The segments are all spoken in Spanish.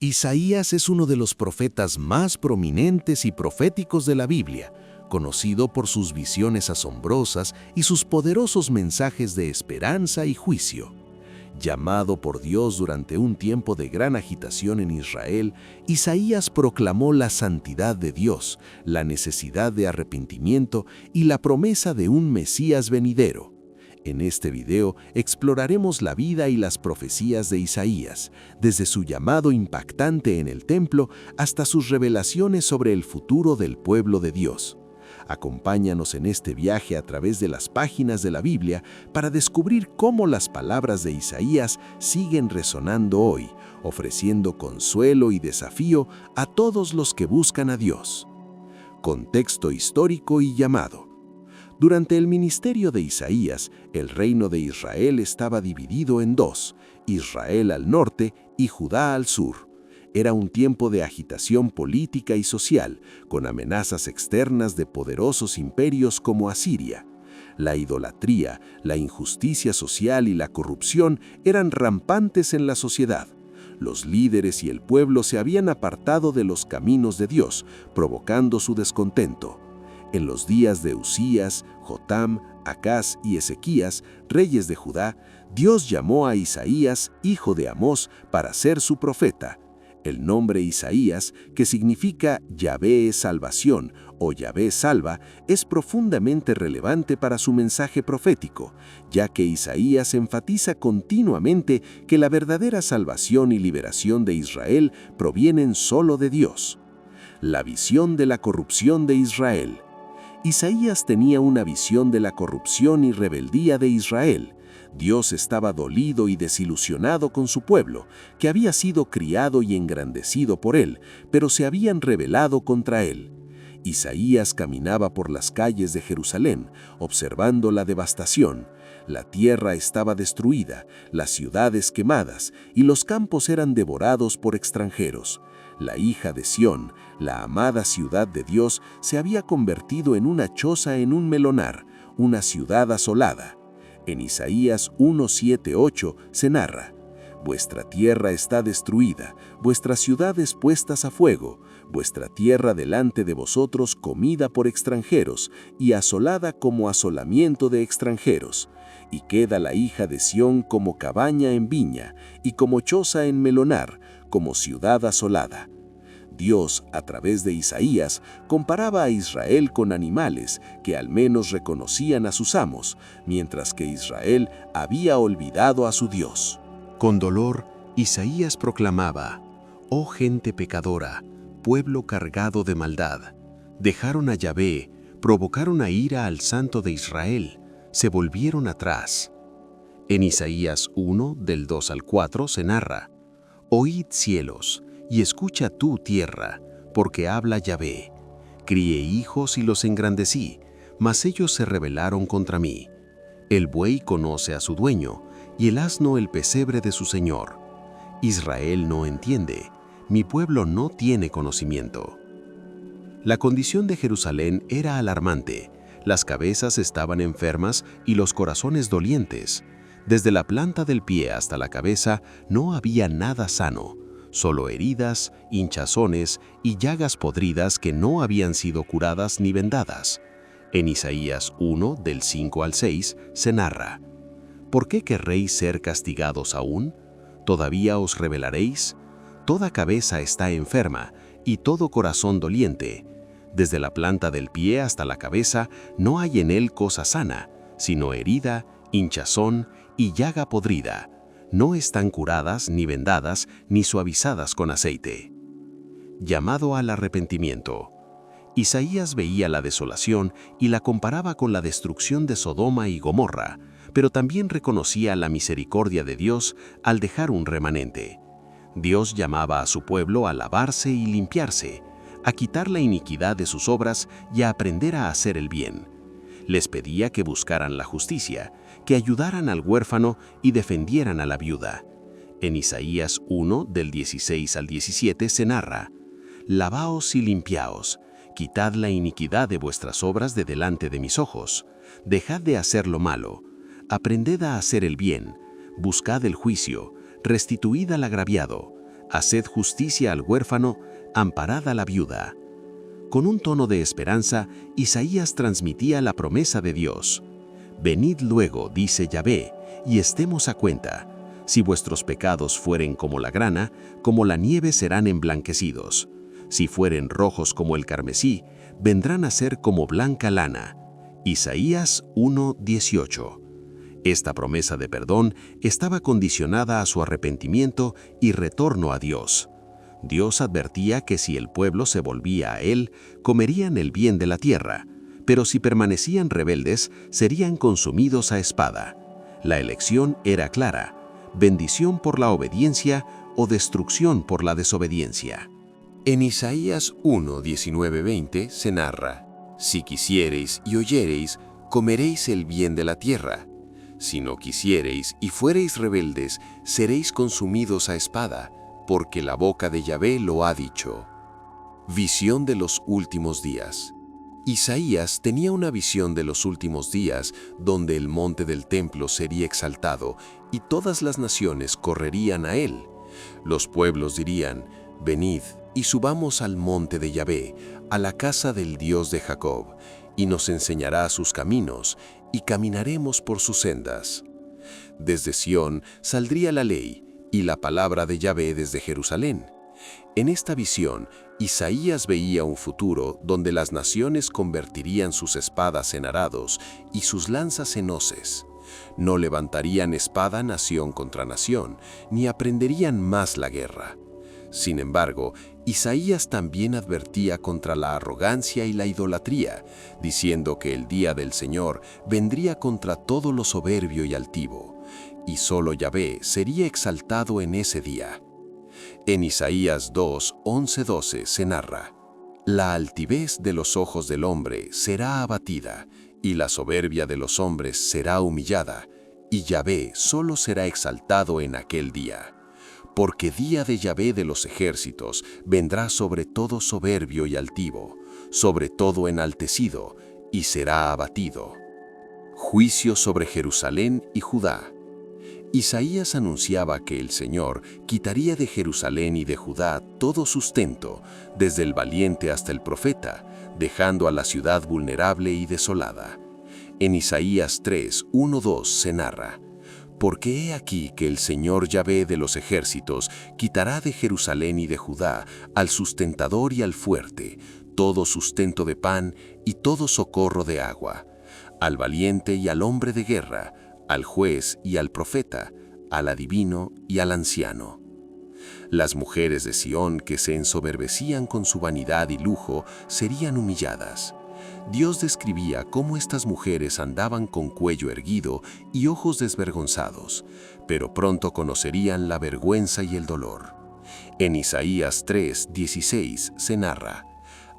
Isaías es uno de los profetas más prominentes y proféticos de la Biblia, conocido por sus visiones asombrosas y sus poderosos mensajes de esperanza y juicio. Llamado por Dios durante un tiempo de gran agitación en Israel, Isaías proclamó la santidad de Dios, la necesidad de arrepentimiento y la promesa de un Mesías venidero. En este video exploraremos la vida y las profecías de Isaías, desde su llamado impactante en el templo hasta sus revelaciones sobre el futuro del pueblo de Dios. Acompáñanos en este viaje a través de las páginas de la Biblia para descubrir cómo las palabras de Isaías siguen resonando hoy, ofreciendo consuelo y desafío a todos los que buscan a Dios. Contexto histórico y llamado. Durante el ministerio de Isaías, el reino de Israel estaba dividido en dos, Israel al norte y Judá al sur. Era un tiempo de agitación política y social, con amenazas externas de poderosos imperios como Asiria. La idolatría, la injusticia social y la corrupción eran rampantes en la sociedad. Los líderes y el pueblo se habían apartado de los caminos de Dios, provocando su descontento. En los días de Usías, Jotam, Acaz y Ezequías, reyes de Judá, Dios llamó a Isaías, hijo de Amós, para ser su profeta. El nombre Isaías, que significa Yahvé es salvación o Yahvé salva, es profundamente relevante para su mensaje profético, ya que Isaías enfatiza continuamente que la verdadera salvación y liberación de Israel provienen solo de Dios. La visión de la corrupción de Israel. Isaías tenía una visión de la corrupción y rebeldía de Israel. Dios estaba dolido y desilusionado con su pueblo, que había sido criado y engrandecido por él, pero se habían rebelado contra él. Isaías caminaba por las calles de Jerusalén, observando la devastación. La tierra estaba destruida, las ciudades quemadas, y los campos eran devorados por extranjeros. La hija de Sión, la amada ciudad de Dios, se había convertido en una choza en un melonar, una ciudad asolada. En Isaías 1:7-8 se narra: «Vuestra tierra está destruida, vuestras ciudades puestas a fuego, vuestra tierra delante de vosotros comida por extranjeros y asolada como asolamiento de extranjeros. Y queda la hija de Sión como cabaña en viña y como choza en melonar, como ciudad asolada». Dios, a través de Isaías, comparaba a Israel con animales que al menos reconocían a sus amos, mientras que Israel había olvidado a su Dios. Con dolor, Isaías proclamaba: «Oh gente pecadora, pueblo cargado de maldad, dejaron a Yahvé, provocaron a ira al Santo de Israel, se volvieron atrás». En Isaías 1, del 2 al 4 se narra: «Oíd cielos, y escucha tú tierra, porque habla Yahvé. Crié hijos y los engrandecí, mas ellos se rebelaron contra mí. El buey conoce a su dueño, y el asno el pesebre de su señor. Israel no entiende, mi pueblo no tiene conocimiento». La condición de Jerusalén era alarmante. Las cabezas estaban enfermas y los corazones dolientes. Desde la planta del pie hasta la cabeza no había nada sano, solo heridas, hinchazones y llagas podridas que no habían sido curadas ni vendadas. En Isaías 1, del 5 al 6, se narra: «¿Por qué querréis ser castigados aún? ¿Todavía os rebelaréis? Toda cabeza está enferma y todo corazón doliente. Desde la planta del pie hasta la cabeza no hay en él cosa sana, sino herida, hinchazón y llaga podrida. No están curadas, ni vendadas, ni suavizadas con aceite». Llamado al arrepentimiento. Isaías veía la desolación y la comparaba con la destrucción de Sodoma y Gomorra, pero también reconocía la misericordia de Dios al dejar un remanente. Dios llamaba a su pueblo a lavarse y limpiarse, a quitar la iniquidad de sus obras y a aprender a hacer el bien. Les pedía que buscaran la justicia, que ayudaran al huérfano y defendieran a la viuda. En Isaías 1, del 16 al 17 se narra: «Lavaos y limpiaos, quitad la iniquidad de vuestras obras de delante de mis ojos, dejad de hacer lo malo, aprended a hacer el bien, buscad el juicio, restituid al agraviado, haced justicia al huérfano, amparad a la viuda. Con un tono de esperanza, Isaías transmitía la promesa de Dios. Venid luego, dice Yahvé, y estemos a cuenta. Si vuestros pecados fueren como la grana, como la nieve serán emblanquecidos. Si fueren rojos como el carmesí, vendrán a ser como blanca lana. Isaías 1:18. Esta promesa de perdón estaba condicionada a su arrepentimiento y retorno a Dios. Dios advertía que si el pueblo se volvía a Él, comerían el bien de la tierra, pero si permanecían rebeldes, serían consumidos a espada. La elección era clara: bendición por la obediencia o destrucción por la desobediencia. En Isaías 1:19-20 se narra: Si quisiereis y oyereis, comeréis el bien de la tierra. Si no quisiereis y fuereis rebeldes, seréis consumidos a espada, porque la boca de Yahvé lo ha dicho. Visión de los últimos días. Isaías tenía una visión de los últimos días donde el monte del templo sería exaltado y todas las naciones correrían a él. Los pueblos dirían: venid y subamos al monte de Yahvé, a la casa del Dios de Jacob, y nos enseñará sus caminos, y caminaremos por sus sendas. Desde Sión saldría la ley, y la palabra de Yahvé desde Jerusalén. En esta visión, Isaías veía un futuro donde las naciones convertirían sus espadas en arados y sus lanzas en hoces. No levantarían espada nación contra nación, ni aprenderían más la guerra. Sin embargo, Isaías también advertía contra la arrogancia y la idolatría, diciendo que el día del Señor vendría contra todo lo soberbio y altivo, y solo Yahvé sería exaltado en ese día. En Isaías 2:11-12 se narra: La altivez de los ojos del hombre será abatida, y la soberbia de los hombres será humillada, y Yahvé solo será exaltado en aquel día. Porque día de Yahvé de los ejércitos vendrá sobre todo soberbio y altivo, sobre todo enaltecido, y será abatido. Juicio sobre Jerusalén y Judá. Isaías anunciaba que el Señor quitaría de Jerusalén y de Judá todo sustento, desde el valiente hasta el profeta, dejando a la ciudad vulnerable y desolada. En Isaías 3:1-2 se narra: Porque he aquí que el Señor Yahvé de los ejércitos quitará de Jerusalén y de Judá al sustentador y al fuerte, todo sustento de pan y todo socorro de agua, al valiente y al hombre de guerra, al juez y al profeta, al adivino y al anciano. Las mujeres de Sión que se ensoberbecían con su vanidad y lujo serían humilladas. Dios describía cómo estas mujeres andaban con cuello erguido y ojos desvergonzados, pero pronto conocerían la vergüenza y el dolor. En Isaías 3:16 se narra: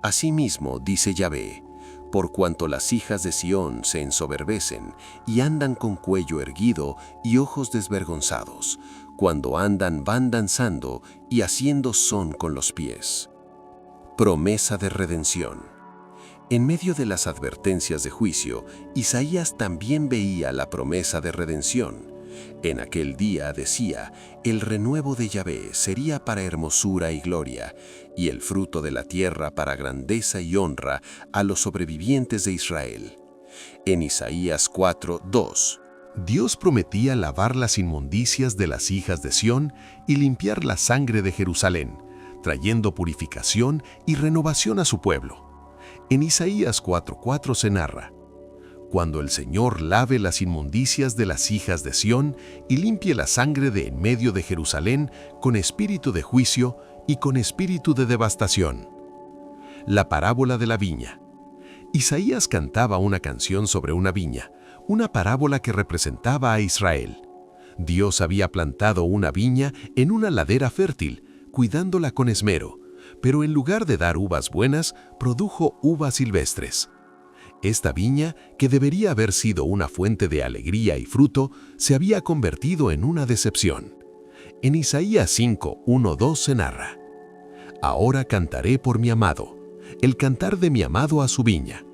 Asimismo dice Yahvé: Por cuanto las hijas de Sión se ensoberbecen y andan con cuello erguido y ojos desvergonzados, cuando andan van danzando y haciendo son con los pies. Promesa de redención. En medio de las advertencias de juicio, Isaías también veía la promesa de redención. En aquel día decía: el renuevo de Yahvé sería para hermosura y gloria, y el fruto de la tierra para grandeza y honra a los sobrevivientes de Israel. En Isaías 4:2. Dios prometía lavar las inmundicias de las hijas de Sión y limpiar la sangre de Jerusalén, trayendo purificación y renovación a su pueblo. En Isaías 4:4 se narra: Cuando el Señor lave las inmundicias de las hijas de Sión y limpie la sangre de en medio de Jerusalén con espíritu de juicio y con espíritu de devastación. La parábola de la viña. Isaías cantaba una canción sobre una viña, una parábola que representaba a Israel. Dios había plantado una viña en una ladera fértil, cuidándola con esmero, pero en lugar de dar uvas buenas, produjo uvas silvestres. Esta viña, que debería haber sido una fuente de alegría y fruto, se había convertido en una decepción. En Isaías 5:1-2 se narra: Ahora cantaré por mi amado, el cantar de mi amado a su viña.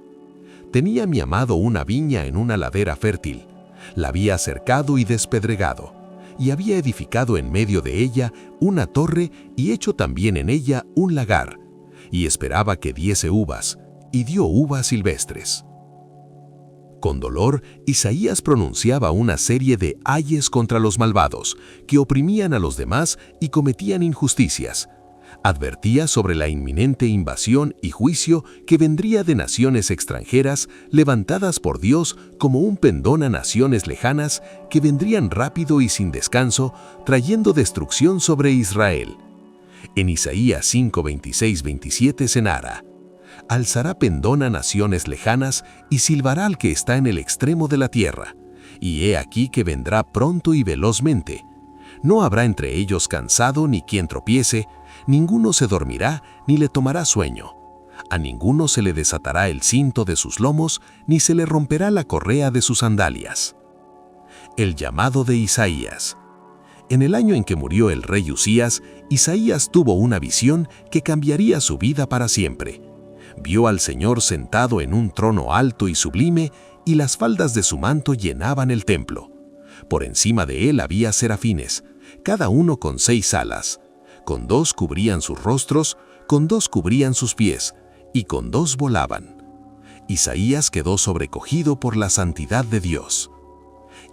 Tenía mi amado una viña en una ladera fértil, la había cercado y despedregado, y había edificado en medio de ella una torre y hecho también en ella un lagar, y esperaba que diese uvas, y dio uvas silvestres. Con dolor, Isaías pronunciaba una serie de ayes contra los malvados, que oprimían a los demás y cometían injusticias. Advertía sobre la inminente invasión y juicio que vendría de naciones extranjeras levantadas por Dios como un pendón a naciones lejanas que vendrían rápido y sin descanso, trayendo destrucción sobre Israel. En Isaías 5, 26, 27 se narra: alzará pendón a naciones lejanas y silbará al que está en el extremo de la tierra. Y he aquí que vendrá pronto y velozmente. No habrá entre ellos cansado ni quien tropiece, ninguno se dormirá ni le tomará sueño. A ninguno se le desatará el cinto de sus lomos, ni se le romperá la correa de sus sandalias. El llamado de Isaías. En el año en que murió el rey Usías, Isaías tuvo una visión que cambiaría su vida para siempre. Vio al Señor sentado en un trono alto y sublime, y las faldas de su manto llenaban el templo. Por encima de él había serafines, cada uno con 6 alas. Con 2 cubrían sus rostros, con 2 cubrían sus pies, y con 2 volaban. Isaías quedó sobrecogido por la santidad de Dios.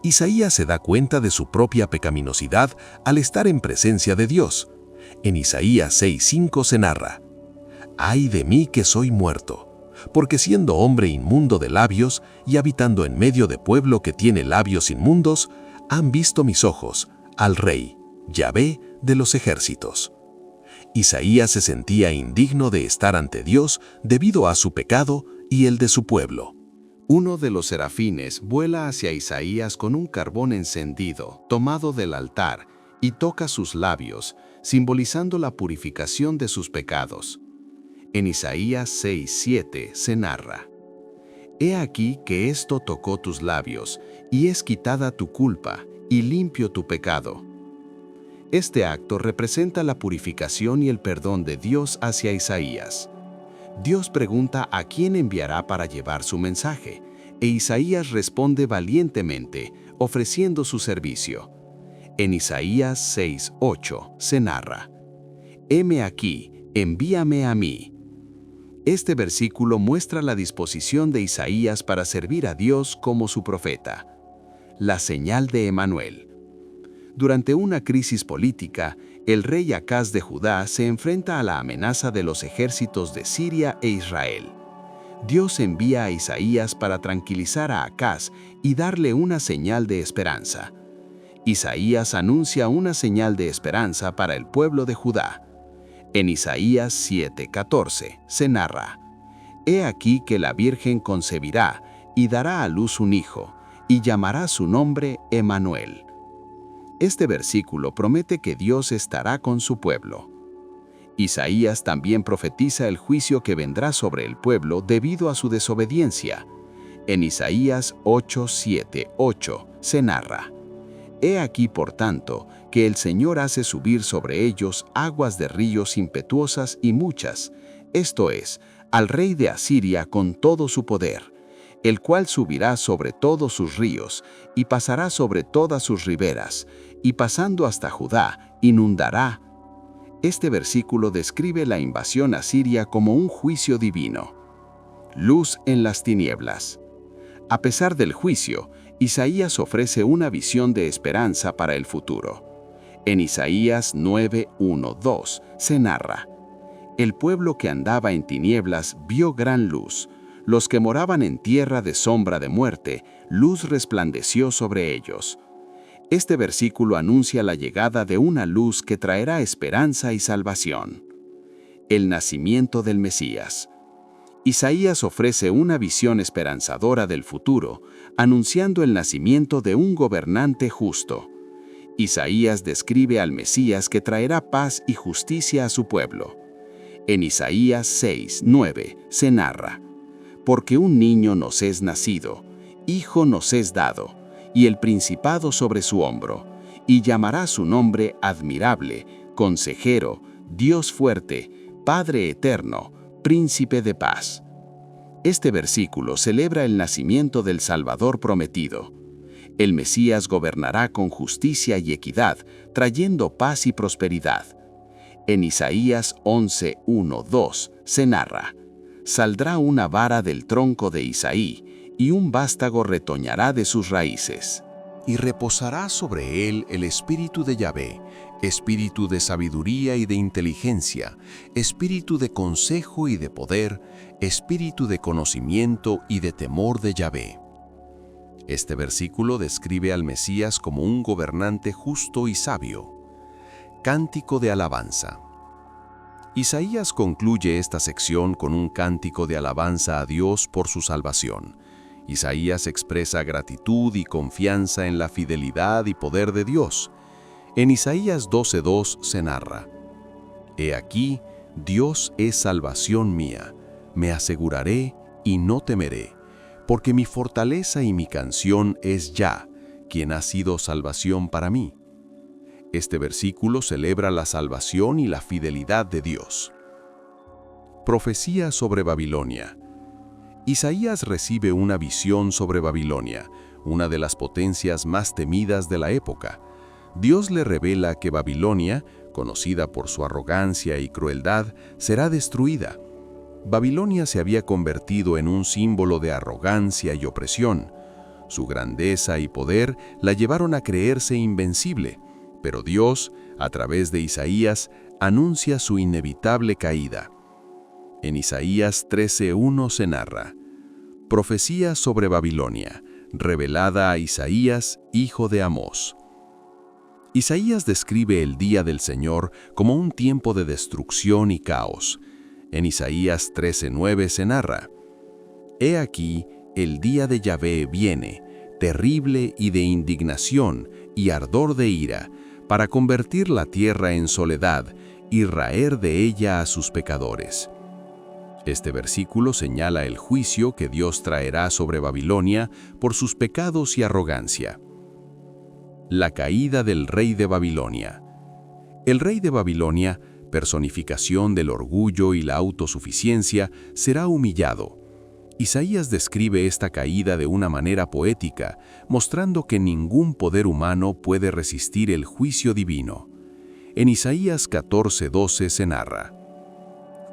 Isaías se da cuenta de su propia pecaminosidad al estar en presencia de Dios. En Isaías 6:5 se narra: «Ay de mí que soy muerto, porque siendo hombre inmundo de labios y habitando en medio de pueblo que tiene labios inmundos, han visto mis ojos al Rey, Yahvé de los ejércitos». Isaías se sentía indigno de estar ante Dios debido a su pecado y el de su pueblo. Uno de los serafines vuela hacia Isaías con un carbón encendido, tomado del altar, y toca sus labios, simbolizando la purificación de sus pecados. En Isaías 6:7 se narra: «He aquí que esto tocó tus labios, y es quitada tu culpa, y limpio tu pecado». Este acto representa la purificación y el perdón de Dios hacia Isaías. Dios pregunta a quién enviará para llevar su mensaje, e Isaías responde valientemente, ofreciendo su servicio. En Isaías 6:8 se narra: «Heme aquí, envíame a mí». Este versículo muestra la disposición de Isaías para servir a Dios como su profeta. La señal de Emanuel. Durante una crisis política, el rey Acaz de Judá se enfrenta a la amenaza de los ejércitos de Siria e Israel. Dios envía a Isaías para tranquilizar a Acaz y darle una señal de esperanza. Isaías anuncia una señal de esperanza para el pueblo de Judá. En Isaías 7:14 se narra: «He aquí que la Virgen concebirá y dará a luz un hijo, y llamará su nombre Emanuel». Este versículo promete que Dios estará con su pueblo. Isaías también profetiza el juicio que vendrá sobre el pueblo debido a su desobediencia. En Isaías 8:7-8 se narra: «He aquí, por tanto, que el Señor hace subir sobre ellos aguas de ríos impetuosas y muchas, esto es, al rey de Asiria con todo su poder, el cual subirá sobre todos sus ríos y pasará sobre todas sus riberas, y pasando hasta Judá, inundará». Este versículo describe la invasión asiria como un juicio divino. Luz en las tinieblas. A pesar del juicio, Isaías ofrece una visión de esperanza para el futuro. En Isaías 9:1-2 se narra: «El pueblo que andaba en tinieblas vio gran luz. Los que moraban en tierra de sombra de muerte, luz resplandeció sobre ellos». Este versículo anuncia la llegada de una luz que traerá esperanza y salvación. El nacimiento del Mesías. Isaías ofrece una visión esperanzadora del futuro, anunciando el nacimiento de un gobernante justo. Isaías describe al Mesías que traerá paz y justicia a su pueblo. En Isaías 6:9 se narra: «Porque un niño nos es nacido, hijo nos es dado, y el principado sobre su hombro, y llamará su nombre Admirable, Consejero, Dios Fuerte, Padre Eterno, Príncipe de Paz». Este versículo celebra el nacimiento del Salvador prometido. El Mesías gobernará con justicia y equidad, trayendo paz y prosperidad. En Isaías 11:1-2 se narra: «Saldrá una vara del tronco de Isaí, y un vástago retoñará de sus raíces. Y reposará sobre él el espíritu de Yahvé, espíritu de sabiduría y de inteligencia, espíritu de consejo y de poder, espíritu de conocimiento y de temor de Yahvé». Este versículo describe al Mesías como un gobernante justo y sabio. Cántico de alabanza. Isaías concluye esta sección con un cántico de alabanza a Dios por su salvación. Isaías expresa gratitud y confianza en la fidelidad y poder de Dios. En Isaías 12:2 se narra: «He aquí, Dios es salvación mía, me aseguraré y no temeré, porque mi fortaleza y mi canción es Yah, quien ha sido salvación para mí». Este versículo celebra la salvación y la fidelidad de Dios. Profecía sobre Babilonia. Isaías recibe una visión sobre Babilonia, una de las potencias más temidas de la época. Dios le revela que Babilonia, conocida por su arrogancia y crueldad, será destruida. Babilonia se había convertido en un símbolo de arrogancia y opresión. Su grandeza y poder la llevaron a creerse invencible, pero Dios, a través de Isaías, anuncia su inevitable caída. En Isaías 13:1 se narra: «Profecía sobre Babilonia, revelada a Isaías, hijo de Amós». Isaías describe el día del Señor como un tiempo de destrucción y caos. En Isaías 13:9 se narra: «He aquí, el día de Yahvé viene, terrible y de indignación y ardor de ira, para convertir la tierra en soledad y raer de ella a sus pecadores». Este versículo señala el juicio que Dios traerá sobre Babilonia por sus pecados y arrogancia. La caída del rey de Babilonia. El rey de Babilonia, personificación del orgullo y la autosuficiencia, será humillado. Isaías describe esta caída de una manera poética, mostrando que ningún poder humano puede resistir el juicio divino. En Isaías 14:12 se narra: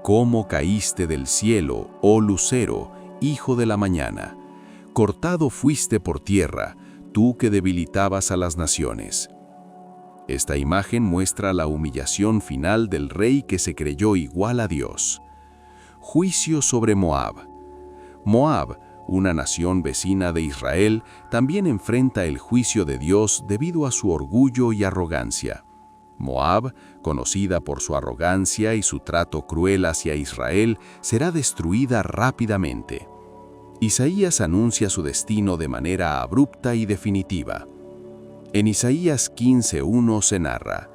«¿Cómo caíste del cielo, oh lucero, hijo de la mañana? Cortado fuiste por tierra, tú que debilitabas a las naciones». Esta imagen muestra la humillación final del rey que se creyó igual a Dios. Juicio sobre Moab. Moab, una nación vecina de Israel, también enfrenta el juicio de Dios debido a su orgullo y arrogancia. Moab, conocida por su arrogancia y su trato cruel hacia Israel, será destruida rápidamente. Isaías anuncia su destino de manera abrupta y definitiva. En Isaías 15:1 se narra: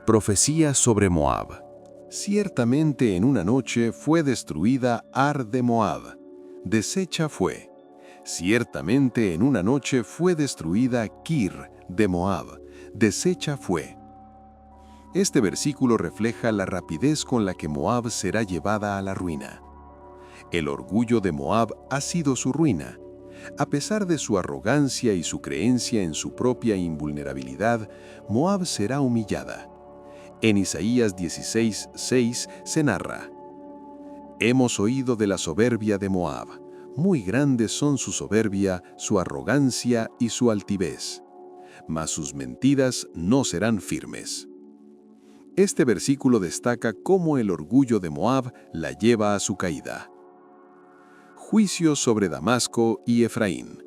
«Profecía sobre Moab. Ciertamente en una noche fue destruida Ar de Moab, deshecha fue. Ciertamente en una noche fue destruida Kir de Moab, deshecha fue». Este versículo refleja la rapidez con la que Moab será llevada a la ruina. El orgullo de Moab ha sido su ruina. A pesar de su arrogancia y su creencia en su propia invulnerabilidad, Moab será humillada. En Isaías 16:6 se narra: «Hemos oído de la soberbia de Moab. Muy grandes son su soberbia, su arrogancia y su altivez. Mas sus mentiras no serán firmes». Este versículo destaca cómo el orgullo de Moab la lleva a su caída. Juicio sobre Damasco y Efraín.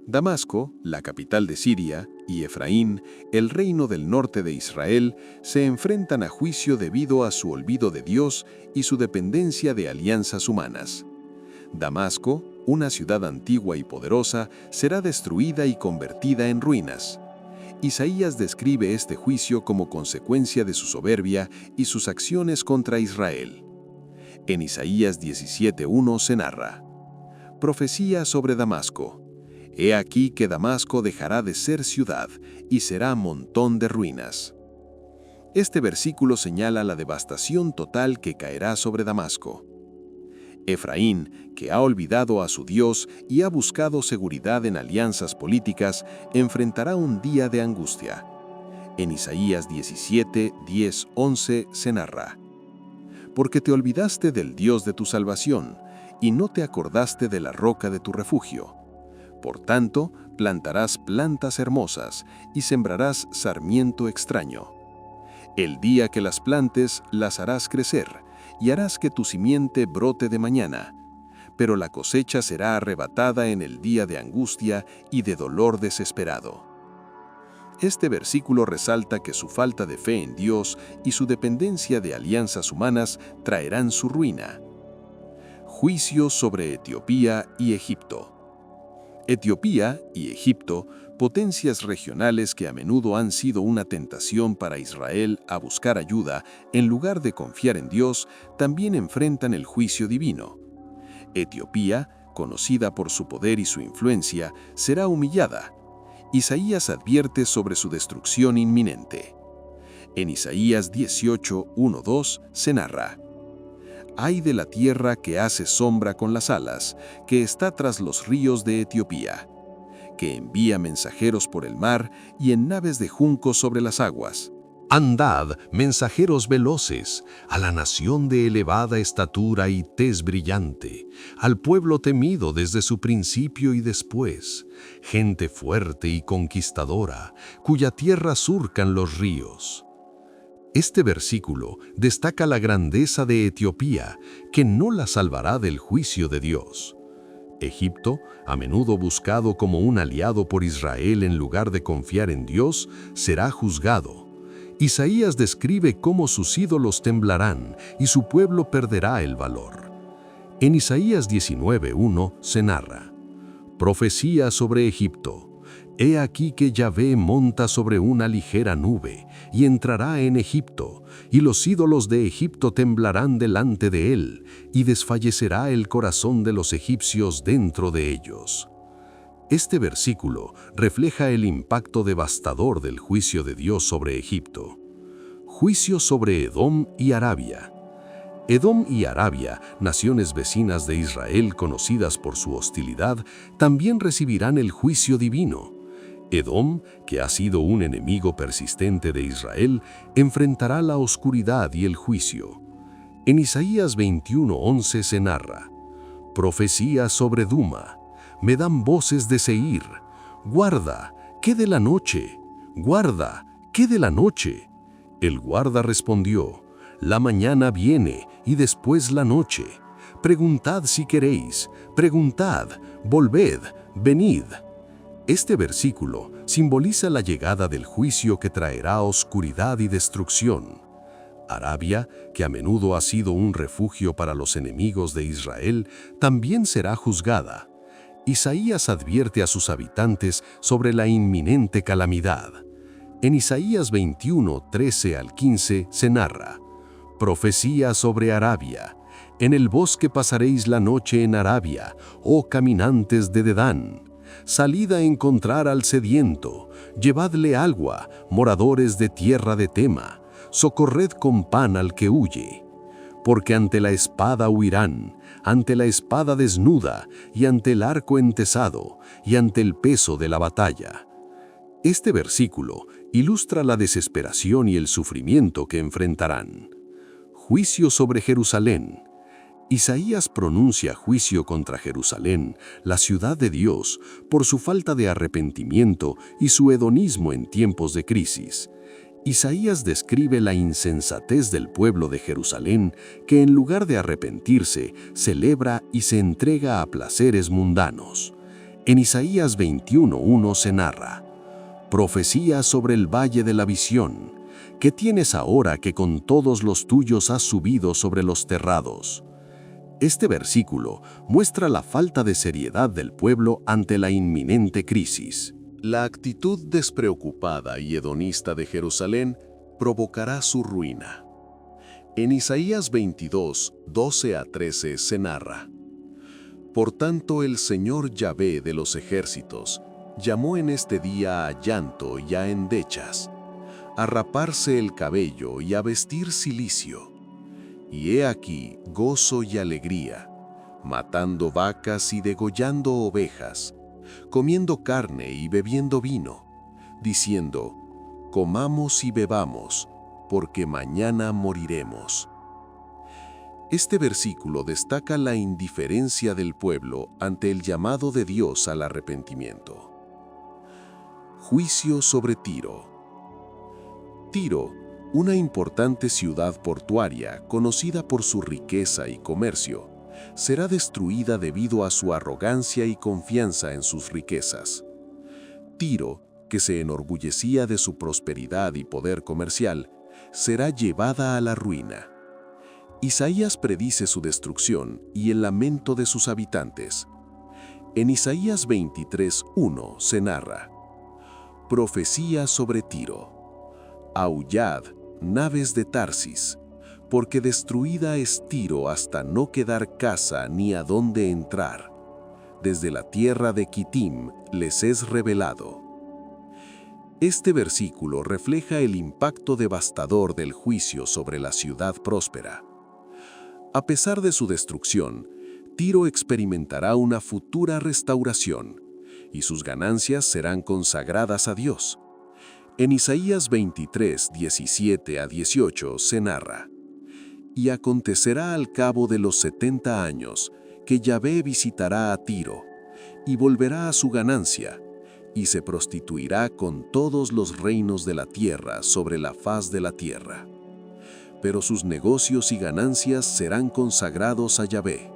Damasco, la capital de Siria, y Efraín, el reino del norte de Israel, se enfrentan a juicio debido a su olvido de Dios y su dependencia de alianzas humanas. Damasco, una ciudad antigua y poderosa, será destruida y convertida en ruinas. Isaías describe este juicio como consecuencia de su soberbia y sus acciones contra Israel. En Isaías 17:1 se narra: «Profecía sobre Damasco. He aquí que Damasco dejará de ser ciudad y será montón de ruinas». Este versículo señala la devastación total que caerá sobre Damasco. Efraín, que ha olvidado a su Dios y ha buscado seguridad en alianzas políticas, enfrentará un día de angustia. En Isaías 17, 10, 11 se narra: Porque te olvidaste del Dios de tu salvación, y no te acordaste de la roca de tu refugio. Por tanto, plantarás plantas hermosas y sembrarás sarmiento extraño. El día que las plantes, las harás crecer, y harás que tu simiente brote de mañana. Pero la cosecha será arrebatada en el día de angustia y de dolor desesperado. Este versículo resalta que su falta de fe en Dios y su dependencia de alianzas humanas traerán su ruina. Juicio sobre Etiopía y Egipto. Etiopía y Egipto, potencias regionales que a menudo han sido una tentación para Israel a buscar ayuda en lugar de confiar en Dios, también enfrentan el juicio divino. Etiopía, conocida por su poder y su influencia, será humillada. Isaías advierte sobre su destrucción inminente. En Isaías 18, 1-2 se narra: Ay de la tierra que hace sombra con las alas, que está tras los ríos de Etiopía, que envía mensajeros por el mar y en naves de junco sobre las aguas. Andad, mensajeros veloces, a la nación de elevada estatura y tez brillante, al pueblo temido desde su principio y después, gente fuerte y conquistadora, cuya tierra surcan los ríos. Este versículo destaca la grandeza de Etiopía, que no la salvará del juicio de Dios. Egipto, a menudo buscado como un aliado por Israel en lugar de confiar en Dios, será juzgado. Isaías describe cómo sus ídolos temblarán y su pueblo perderá el valor. En Isaías 19:1 se narra: Profecía sobre Egipto. He aquí que Yahvé monta sobre una ligera nube y entrará en Egipto, y los ídolos de Egipto temblarán delante de él, y desfallecerá el corazón de los egipcios dentro de ellos. Este versículo refleja el impacto devastador del juicio de Dios sobre Egipto. Juicio sobre Edom y Arabia. Edom y Arabia, naciones vecinas de Israel conocidas por su hostilidad, también recibirán el juicio divino. Edom, que ha sido un enemigo persistente de Israel, enfrentará la oscuridad y el juicio. En Isaías 21:11 se narra: Profecía sobre Duma. Me dan voces de Seir. Guarda, ¿qué de la noche? Guarda, ¿qué de la noche? El guarda respondió: La mañana viene y después la noche. Preguntad si queréis, preguntad, volved, venid. Este versículo simboliza la llegada del juicio que traerá oscuridad y destrucción. Arabia, que a menudo ha sido un refugio para los enemigos de Israel, también será juzgada. Isaías advierte a sus habitantes sobre la inminente calamidad. En Isaías 21, 13 al 15 se narra: Profecía sobre Arabia. En el bosque pasaréis la noche en Arabia, oh caminantes de Dedán. Salid a encontrar al sediento, llevadle agua, moradores de tierra de Tema, socorred con pan al que huye. Porque ante la espada huirán, ante la espada desnuda, y ante el arco entesado, y ante el peso de la batalla. Este versículo ilustra la desesperación y el sufrimiento que enfrentarán. Juicio sobre Jerusalén. Isaías pronuncia juicio contra Jerusalén, la ciudad de Dios, por su falta de arrepentimiento y su hedonismo en tiempos de crisis. Isaías describe la insensatez del pueblo de Jerusalén, que en lugar de arrepentirse, celebra y se entrega a placeres mundanos. En Isaías 21:1 se narra: Profecía sobre el valle de la visión. ¿Qué tienes ahora que con todos los tuyos has subido sobre los terrados? Este versículo muestra la falta de seriedad del pueblo ante la inminente crisis. La actitud despreocupada y hedonista de Jerusalén provocará su ruina. En Isaías 22, 12 a 13 se narra: Por tanto el Señor Yahvé de los ejércitos llamó en este día a llanto y a endechas, a raparse el cabello y a vestir cilicio. Y he aquí gozo y alegría, matando vacas y degollando ovejas, comiendo carne y bebiendo vino, diciendo, comamos y bebamos, porque mañana moriremos. Este versículo destaca la indiferencia del pueblo ante el llamado de Dios al arrepentimiento. Juicio sobre Tiro. Tiro, una importante ciudad portuaria conocida por su riqueza y comercio, será destruida debido a su arrogancia y confianza en sus riquezas. Tiro, que se enorgullecía de su prosperidad y poder comercial, será llevada a la ruina. Isaías predice su destrucción y el lamento de sus habitantes. En Isaías 23:1 se narra: Profecía sobre Tiro. Aullad, naves de Tarsis, porque destruida es Tiro hasta no quedar casa ni a dónde entrar. Desde la tierra de Kitim les es revelado. Este versículo refleja el impacto devastador del juicio sobre la ciudad próspera. A pesar de su destrucción, Tiro experimentará una futura restauración, y sus ganancias serán consagradas a Dios. En Isaías 23, 17 a 18 se narra: Y acontecerá al cabo de los 70 años, que Yahvé visitará a Tiro, y volverá a su ganancia, y se prostituirá con todos los reinos de la tierra sobre la faz de la tierra. Pero sus negocios y ganancias serán consagrados a Yahvé.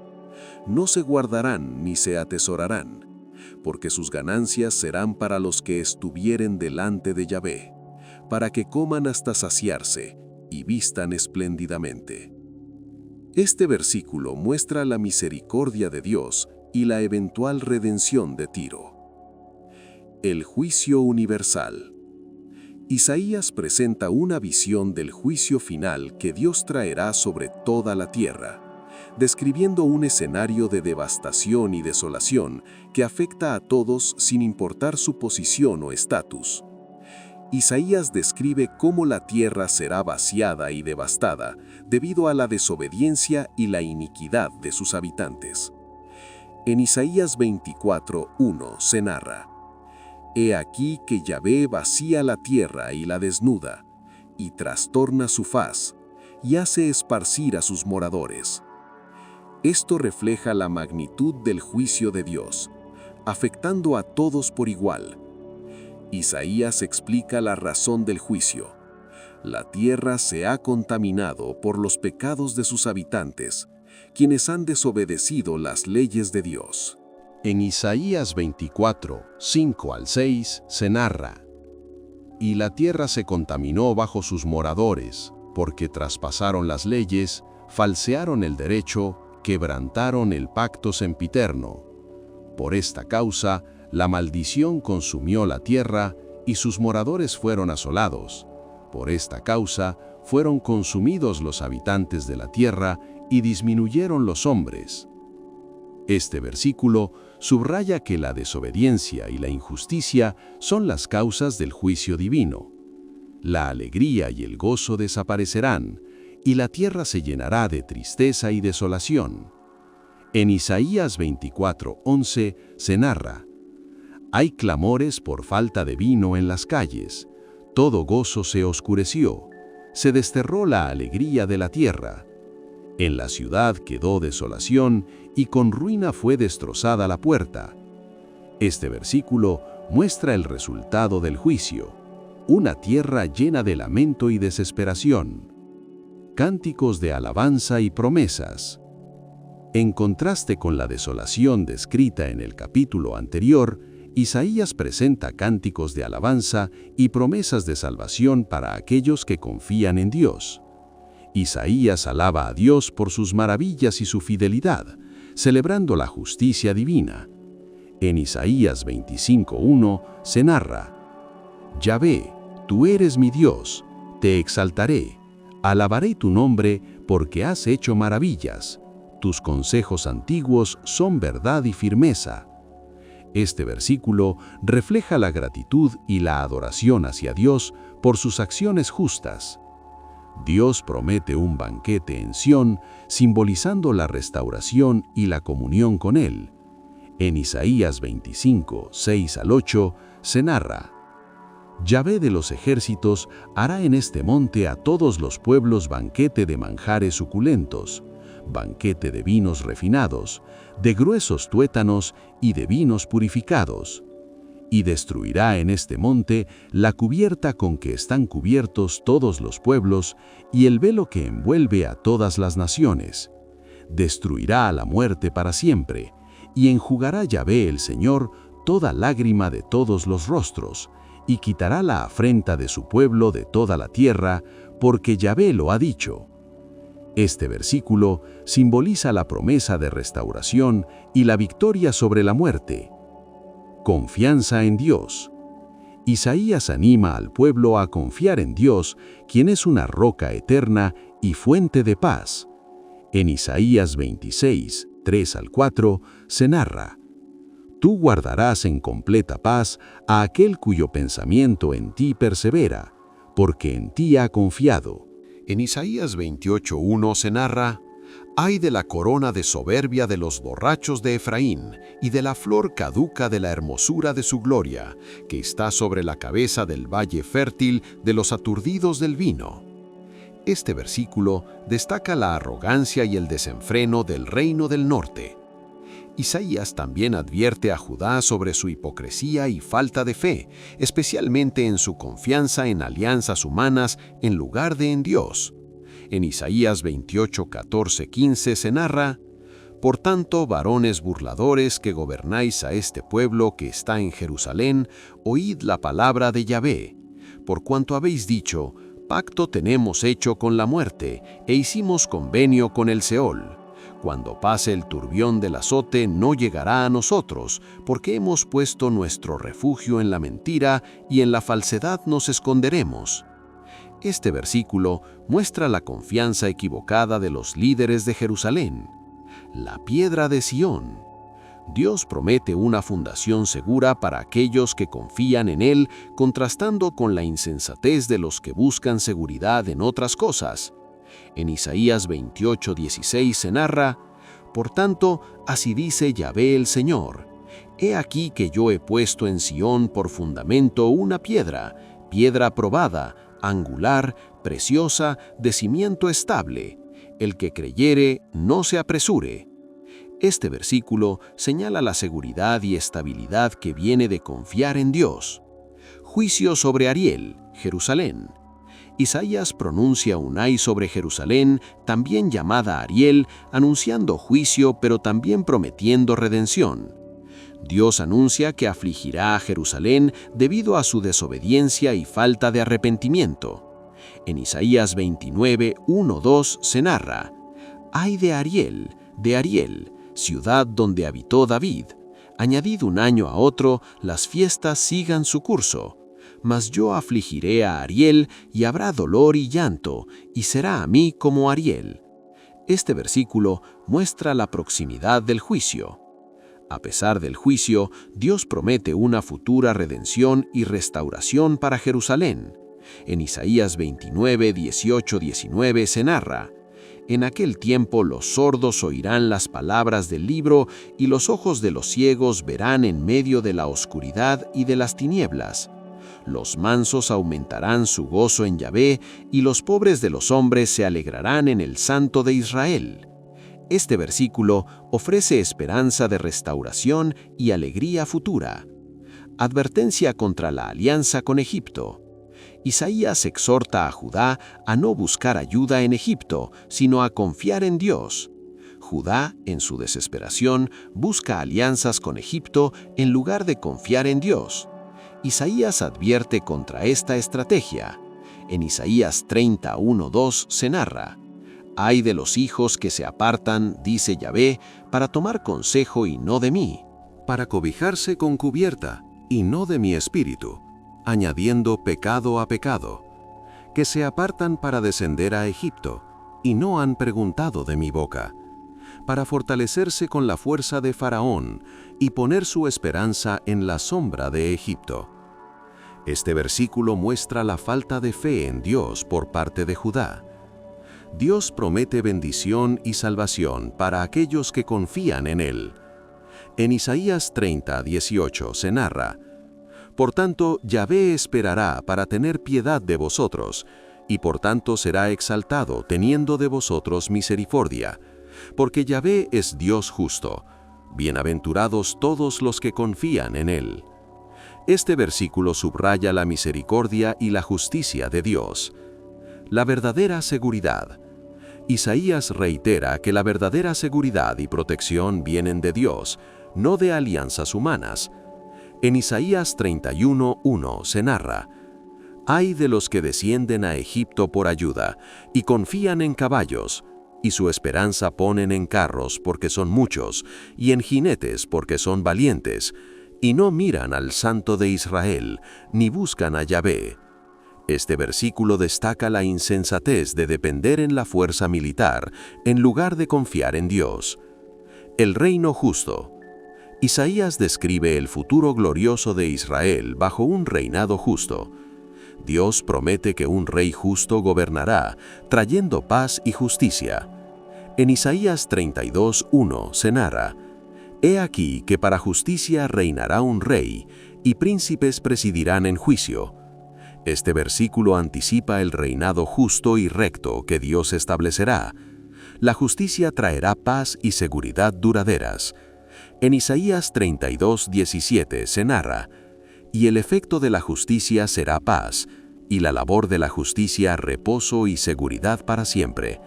No se guardarán ni se atesorarán, porque sus ganancias serán para los que estuvieren delante de Yahvé, para que coman hasta saciarse y vistan espléndidamente. Este versículo muestra la misericordia de Dios y la eventual redención de Tiro. El juicio universal. Isaías presenta una visión del juicio final que Dios traerá sobre toda la tierra, describiendo un escenario de devastación y desolación que afecta a todos sin importar su posición o estatus. Isaías describe cómo la tierra será vaciada y devastada debido a la desobediencia y la iniquidad de sus habitantes. En Isaías 24:1 se narra: He aquí que Yahvé vacía la tierra y la desnuda, y trastorna su faz, y hace esparcir a sus moradores. Esto refleja la magnitud del juicio de Dios, afectando a todos por igual. Isaías explica la razón del juicio. La tierra se ha contaminado por los pecados de sus habitantes, quienes han desobedecido las leyes de Dios. En Isaías 24, 5 al 6 se narra: Y la tierra se contaminó bajo sus moradores, porque traspasaron las leyes, falsearon el derecho, quebrantaron el pacto sempiterno. Por esta causa, la maldición consumió la tierra, y sus moradores fueron asolados. Por esta causa, fueron consumidos los habitantes de la tierra, y disminuyeron los hombres. Este versículo subraya que la desobediencia y la injusticia son las causas del juicio divino. La alegría y el gozo desaparecerán, y la tierra se llenará de tristeza y desolación. En Isaías 24:11 se narra: Hay clamores por falta de vino en las calles, todo gozo se oscureció, se desterró la alegría de la tierra. En la ciudad quedó desolación y con ruina fue destrozada la puerta. Este versículo muestra el resultado del juicio, una tierra llena de lamento y desesperación. Cánticos de alabanza y promesas. En contraste con la desolación descrita en el capítulo anterior, Isaías presenta cánticos de alabanza y promesas de salvación para aquellos que confían en Dios. Isaías alaba a Dios por sus maravillas y su fidelidad, celebrando la justicia divina. En Isaías 25:1 se narra: Yahvé, tú eres mi Dios, te exaltaré, alabaré tu nombre porque has hecho maravillas. Tus consejos antiguos son verdad y firmeza. Este versículo refleja la gratitud y la adoración hacia Dios por sus acciones justas. Dios promete un banquete en Sión, simbolizando la restauración y la comunión con Él. En Isaías 25, 6 al 8, se narra: Yahvé de los ejércitos hará en este monte a todos los pueblos banquete de manjares suculentos, banquete de vinos refinados, de gruesos tuétanos y de vinos purificados. Y destruirá en este monte la cubierta con que están cubiertos todos los pueblos y el velo que envuelve a todas las naciones. Destruirá a la muerte para siempre, y enjugará Yahvé el Señor toda lágrima de todos los rostros, y quitará la afrenta de su pueblo de toda la tierra, porque Yahvé lo ha dicho. Este versículo simboliza la promesa de restauración y la victoria sobre la muerte. Confianza en Dios. Isaías anima al pueblo a confiar en Dios, quien es una roca eterna y fuente de paz. En Isaías 26, 3 al 4, se narra: Tú guardarás en completa paz a aquel cuyo pensamiento en ti persevera, porque en ti ha confiado. En Isaías 28:1 se narra: Ay de la corona de soberbia de los borrachos de Efraín, y de la flor caduca de la hermosura de su gloria, que está sobre la cabeza del valle fértil de los aturdidos del vino. Este versículo destaca la arrogancia y el desenfreno del reino del norte. Isaías también advierte a Judá sobre su hipocresía y falta de fe, especialmente en su confianza en alianzas humanas en lugar de en Dios. En Isaías 28, 14, 15 se narra: Por tanto, varones burladores que gobernáis a este pueblo que está en Jerusalén, oíd la palabra de Yahvé. Por cuanto habéis dicho: Pacto tenemos hecho con la muerte, e hicimos convenio con el Seol. Cuando pase el turbión del azote no llegará a nosotros, porque hemos puesto nuestro refugio en la mentira y en la falsedad nos esconderemos. Este versículo muestra la confianza equivocada de los líderes de Jerusalén. La piedra de Sión. Dios promete una fundación segura para aquellos que confían en Él, contrastando con la insensatez de los que buscan seguridad en otras cosas. En Isaías 28:16 se narra: Por tanto, así dice Yahvé el Señor: He aquí que yo he puesto en Sión por fundamento una piedra, piedra probada, angular, preciosa, de cimiento estable. El que creyere, no se apresure. Este versículo señala la seguridad y estabilidad que viene de confiar en Dios. Juicio sobre Ariel, Jerusalén. Isaías pronuncia un ay sobre Jerusalén, también llamada Ariel, anunciando juicio pero también prometiendo redención. Dios anuncia que afligirá a Jerusalén debido a su desobediencia y falta de arrepentimiento. En Isaías 29, 1, 2 se narra: Ay de Ariel, ciudad donde habitó David. Añadid un año a otro, las fiestas sigan su curso. Mas yo afligiré a Ariel, y habrá dolor y llanto, y será a mí como Ariel. Este versículo muestra la proximidad del juicio. A pesar del juicio, Dios promete una futura redención y restauración para Jerusalén. En Isaías 29, 18, 19 se narra: En aquel tiempo los sordos oirán las palabras del libro, y los ojos de los ciegos verán en medio de la oscuridad y de las tinieblas. Los mansos aumentarán su gozo en Yahvé, y los pobres de los hombres se alegrarán en el Santo de Israel. Este versículo ofrece esperanza de restauración y alegría futura. Advertencia contra la alianza con Egipto. Isaías exhorta a Judá a no buscar ayuda en Egipto, sino a confiar en Dios. Judá, en su desesperación, busca alianzas con Egipto en lugar de confiar en Dios. Isaías advierte contra esta estrategia. En Isaías 30:1-2 se narra: Ay de los hijos que se apartan, dice Yahvé, para tomar consejo y no de mí, para cobijarse con cubierta y no de mi espíritu, añadiendo pecado a pecado, que se apartan para descender a Egipto y no han preguntado de mi boca, para fortalecerse con la fuerza de Faraón y poner su esperanza en la sombra de Egipto. Este versículo muestra la falta de fe en Dios por parte de Judá. Dios promete bendición y salvación para aquellos que confían en Él. En Isaías 30:18 se narra: Por tanto, Yahvé esperará para tener piedad de vosotros, y por tanto será exaltado, teniendo de vosotros misericordia, porque Yahvé es Dios justo. Bienaventurados todos los que confían en Él. Este versículo subraya la misericordia y la justicia de Dios. La verdadera seguridad. Isaías reitera que la verdadera seguridad y protección vienen de Dios, no de alianzas humanas. En Isaías 31:1 se narra: Ay de los que descienden a Egipto por ayuda, y confían en caballos, y su esperanza ponen en carros porque son muchos, y en jinetes porque son valientes, y no miran al Santo de Israel, ni buscan a Yahvé. Este versículo destaca la insensatez de depender en la fuerza militar en lugar de confiar en Dios. El reino justo. Isaías describe el futuro glorioso de Israel bajo un reinado justo. Dios promete que un rey justo gobernará, trayendo paz y justicia. En Isaías 32:1 se narra: He aquí que para justicia reinará un rey, y príncipes presidirán en juicio. Este versículo anticipa el reinado justo y recto que Dios establecerá. La justicia traerá paz y seguridad duraderas. En Isaías 32:17 se narra: Y el efecto de la justicia será paz, y la labor de la justicia reposo y seguridad para siempre.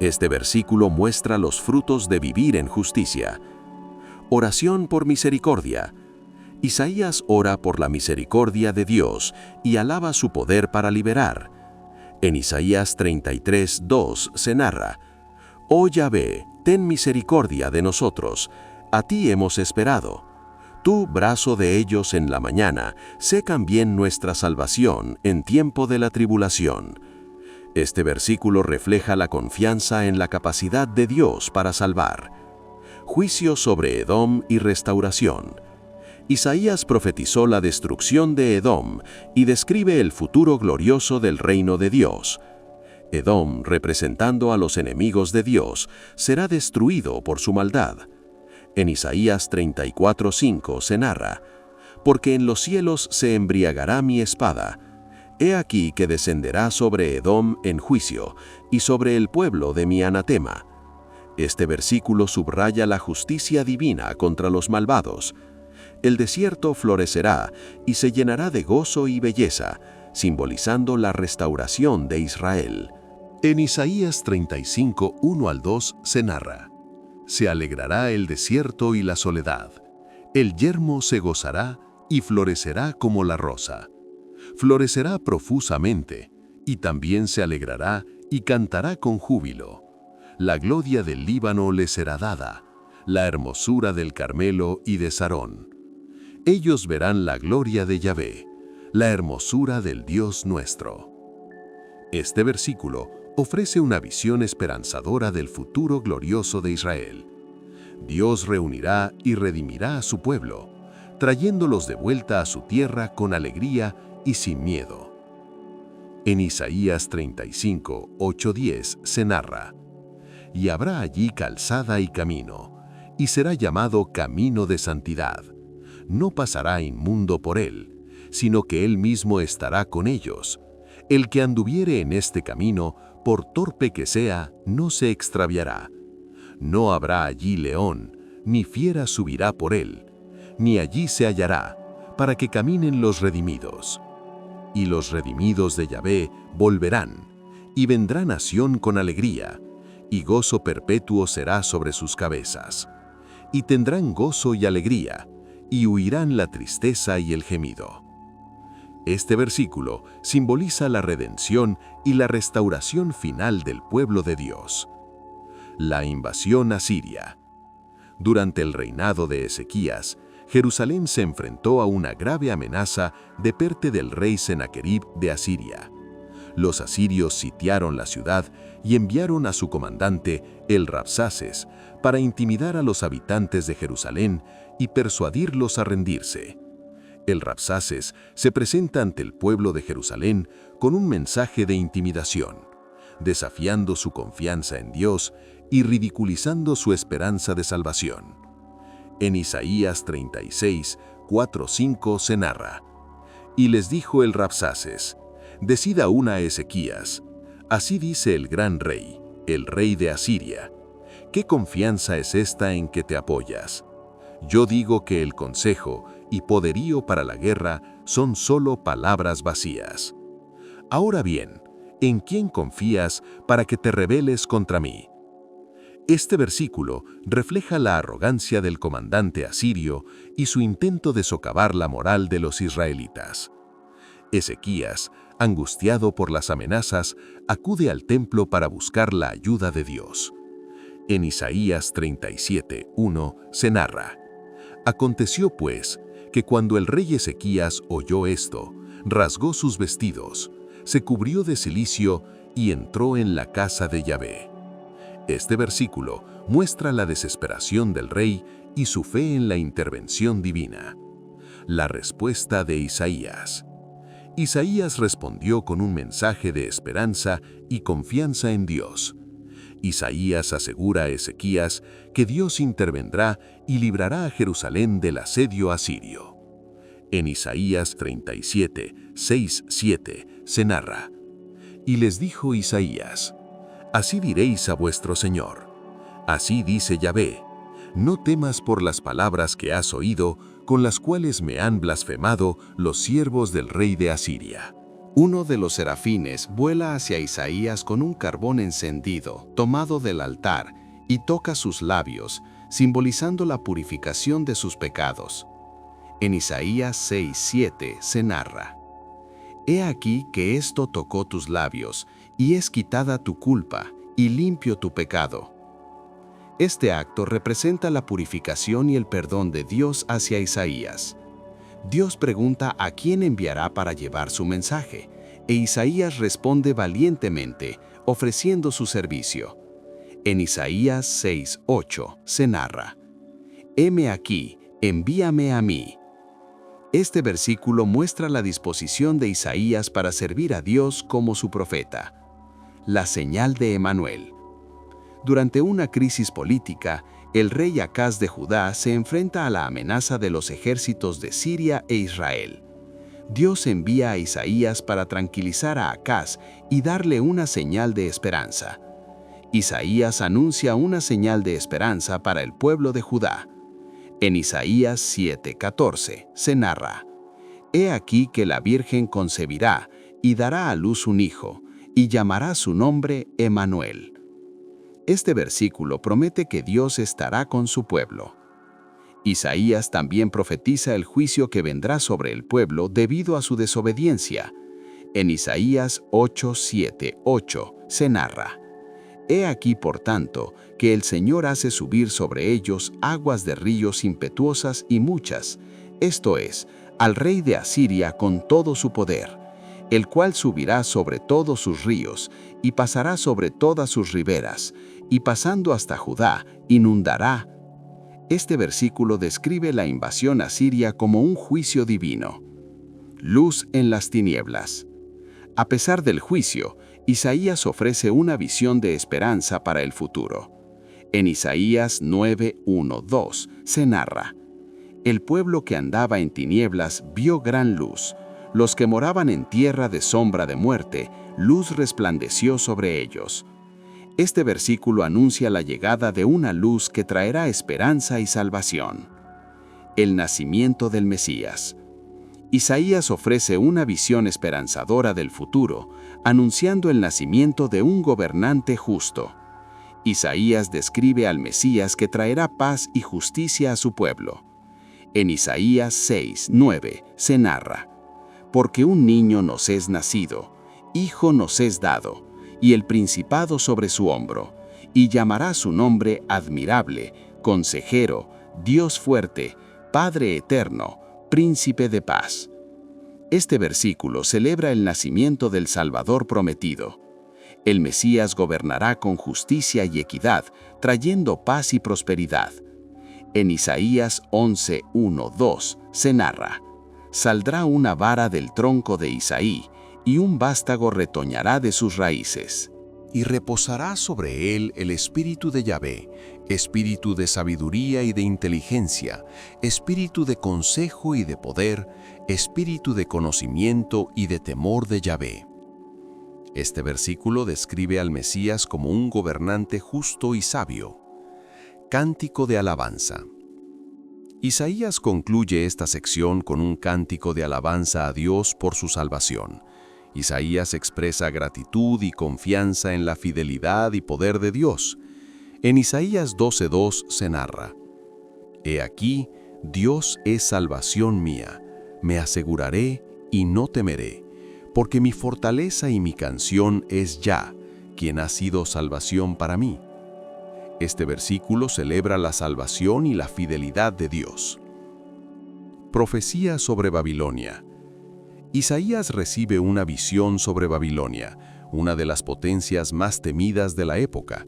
Este versículo muestra los frutos de vivir en justicia. Oración por misericordia. Isaías ora por la misericordia de Dios y alaba su poder para liberar. En Isaías 33:2 se narra: Oh Yahvé, ten misericordia de nosotros, a ti hemos esperado. Tú, brazo de ellos en la mañana, sé también nuestra salvación en tiempo de la tribulación. Este versículo refleja la confianza en la capacidad de Dios para salvar. Juicio sobre Edom y restauración. Isaías profetizó la destrucción de Edom y describe el futuro glorioso del reino de Dios. Edom, representando a los enemigos de Dios, será destruido por su maldad. En Isaías 34:5 se narra: Porque en los cielos se embriagará mi espada. He aquí que descenderá sobre Edom en juicio, y sobre el pueblo de mi anatema. Este versículo subraya la justicia divina contra los malvados. El desierto florecerá y se llenará de gozo y belleza, simbolizando la restauración de Israel. En Isaías 35:1-2 se narra: Se alegrará el desierto y la soledad. El yermo se gozará y florecerá como la rosa. Florecerá profusamente, y también se alegrará y cantará con júbilo. La gloria del Líbano le será dada, la hermosura del Carmelo y de Sarón. Ellos verán la gloria de Yahvé, la hermosura del Dios nuestro. Este versículo ofrece una visión esperanzadora del futuro glorioso de Israel. Dios reunirá y redimirá a su pueblo, trayéndolos de vuelta a su tierra con alegría y sin miedo. En Isaías 35:8-10 se narra: Y habrá allí calzada y camino, y será llamado camino de santidad. No pasará inmundo por él, sino que él mismo estará con ellos. El que anduviere en este camino, por torpe que sea, no se extraviará. No habrá allí león, ni fiera subirá por él, ni allí se hallará, para que caminen los redimidos. Y los redimidos de Yahvé volverán, y vendrá nación con alegría, y gozo perpetuo será sobre sus cabezas. Y tendrán gozo y alegría, y huirán la tristeza y el gemido. Este versículo simboliza la redención y la restauración final del pueblo de Dios. La invasión asiria. Durante el reinado de Ezequías, Jerusalén se enfrentó a una grave amenaza de parte del rey Sennacherib de Asiria. Los asirios sitiaron la ciudad y enviaron a su comandante, el Rabsaces, para intimidar a los habitantes de Jerusalén y persuadirlos a rendirse. El Rabsaces se presenta ante el pueblo de Jerusalén con un mensaje de intimidación. desafiando su confianza en Dios y ridiculizando su esperanza de salvación. En Isaías 36, 4-5 se narra: «Y les dijo el Rabsaces: Decid aún a Ezequías, así dice el gran rey, el rey de Asiria, ¿qué confianza es esta en que te apoyas? Yo digo que el consejo y poderío para la guerra son solo palabras vacías. Ahora bien, ¿en quién confías para que te rebeles contra mí?». Este versículo refleja la arrogancia del comandante asirio y su intento de socavar la moral de los israelitas. Ezequías, angustiado por las amenazas, acude al templo para buscar la ayuda de Dios. En Isaías 37:1 se narra: «Aconteció pues que cuando el rey Ezequías oyó esto, rasgó sus vestidos, se cubrió de cilicio y entró en la casa de Yahvé». Este versículo muestra la desesperación del rey y su fe en la intervención divina. La respuesta de Isaías. Isaías respondió con un mensaje de esperanza y confianza en Dios. Isaías asegura a Ezequías que Dios intervendrá y librará a Jerusalén del asedio asirio. En Isaías 37, 6-7 se narra: «Y les dijo Isaías: Así diréis a vuestro Señor. Así dice Yahvé: No temas por las palabras que has oído, con las cuales me han blasfemado los siervos del rey de Asiria». Uno de los serafines vuela hacia Isaías con un carbón encendido tomado del altar y toca sus labios, simbolizando la purificación de sus pecados. En Isaías 6:7 se narra: «He aquí que esto tocó tus labios, y es quitada tu culpa, y limpio tu pecado». Este acto representa la purificación y el perdón de Dios hacia Isaías. Dios pregunta a quién enviará para llevar su mensaje, e Isaías responde valientemente, ofreciendo su servicio. En Isaías 6:8 se narra: «Heme aquí, envíame a mí». Este versículo muestra la disposición de Isaías para servir a Dios como su profeta. La señal de Emanuel. Durante una crisis política, el rey Acaz de Judá se enfrenta a la amenaza de los ejércitos de Siria e Israel. Dios envía a Isaías para tranquilizar a Acaz y darle una señal de esperanza. Isaías anuncia una señal de esperanza para el pueblo de Judá. En Isaías 7:14 se narra: «He aquí que la Virgen concebirá y dará a luz un hijo, y llamará su nombre Emanuel». Este versículo promete que Dios estará con su pueblo. Isaías también profetiza el juicio que vendrá sobre el pueblo debido a su desobediencia. En Isaías 8:7-8 se narra: «He aquí, por tanto, que el Señor hace subir sobre ellos aguas de ríos impetuosas y muchas, esto es, al rey de Asiria con todo su poder, el cual subirá sobre todos sus ríos y pasará sobre todas sus riberas, y pasando hasta Judá, inundará». Este versículo describe la invasión asiria como un juicio divino. Luz en las tinieblas. A pesar del juicio, Isaías ofrece una visión de esperanza para el futuro. En Isaías 9:1-2 se narra: «El pueblo que andaba en tinieblas vio gran luz. Los que moraban en tierra de sombra de muerte, luz resplandeció sobre ellos». Este versículo anuncia la llegada de una luz que traerá esperanza y salvación. El nacimiento del Mesías. Isaías ofrece una visión esperanzadora del futuro, anunciando el nacimiento de un gobernante justo. Isaías describe al Mesías que traerá paz y justicia a su pueblo. En Isaías 6:9 se narra: «Porque un niño nos es nacido, hijo nos es dado, y el principado sobre su hombro, y llamará su nombre Admirable, Consejero, Dios fuerte, Padre eterno, Príncipe de paz». Este versículo celebra el nacimiento del Salvador prometido. El Mesías gobernará con justicia y equidad, trayendo paz y prosperidad. En Isaías 11:1-2 se narra: «Saldrá una vara del tronco de Isaí, y un vástago retoñará de sus raíces». y reposará sobre él el espíritu de Yahvé, espíritu de sabiduría y de inteligencia, espíritu de consejo y de poder, espíritu de conocimiento y de temor de Yahvé. Este versículo describe al Mesías como un gobernante justo y sabio. Cántico de alabanza. Isaías concluye esta sección con un cántico de alabanza a Dios por su salvación. Isaías expresa gratitud y confianza en la fidelidad y poder de Dios. En Isaías 12:2 se narra: He aquí, Dios es salvación mía, me aseguraré y no temeré, porque mi fortaleza y mi canción es Yah, quien ha sido salvación para mí. Este versículo celebra la salvación y la fidelidad de Dios. Profecía sobre Babilonia. Isaías recibe una visión sobre Babilonia, una de las potencias más temidas de la época.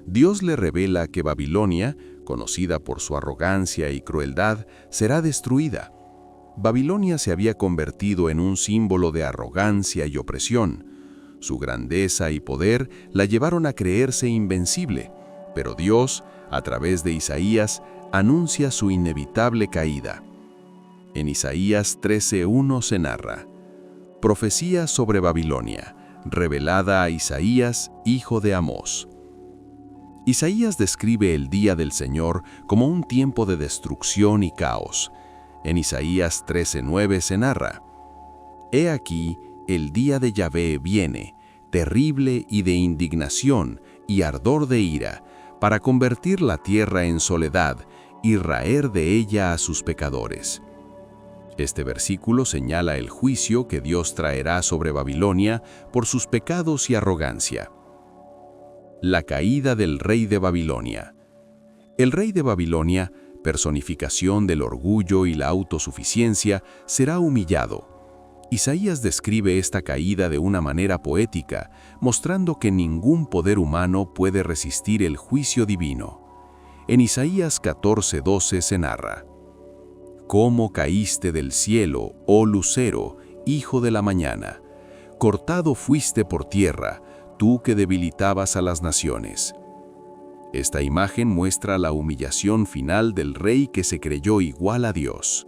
Dios le revela que Babilonia, conocida por su arrogancia y crueldad, será destruida. Babilonia se había convertido en un símbolo de arrogancia y opresión. Su grandeza y poder la llevaron a creerse invencible, pero Dios, a través de Isaías, anuncia su inevitable caída. En Isaías 13:1 se narra: Profecía sobre Babilonia, revelada a Isaías, hijo de Amós. Isaías describe el día del Señor como un tiempo de destrucción y caos. En Isaías 13:9 se narra: He aquí, el día de Yahvé viene, terrible y de indignación y ardor de ira, para convertir la tierra en soledad y raer de ella a sus pecadores. Este versículo señala el juicio que Dios traerá sobre Babilonia por sus pecados y arrogancia. La caída del rey de Babilonia. El rey de Babilonia, personificación del orgullo y la autosuficiencia, será humillado. Isaías describe esta caída de una manera poética, mostrando que ningún poder humano puede resistir el juicio divino. En Isaías 14:12 se narra: ¿Cómo caíste del cielo, oh lucero, hijo de la mañana? Cortado fuiste por tierra, tú que debilitabas a las naciones. Esta imagen muestra la humillación final del rey que se creyó igual a Dios.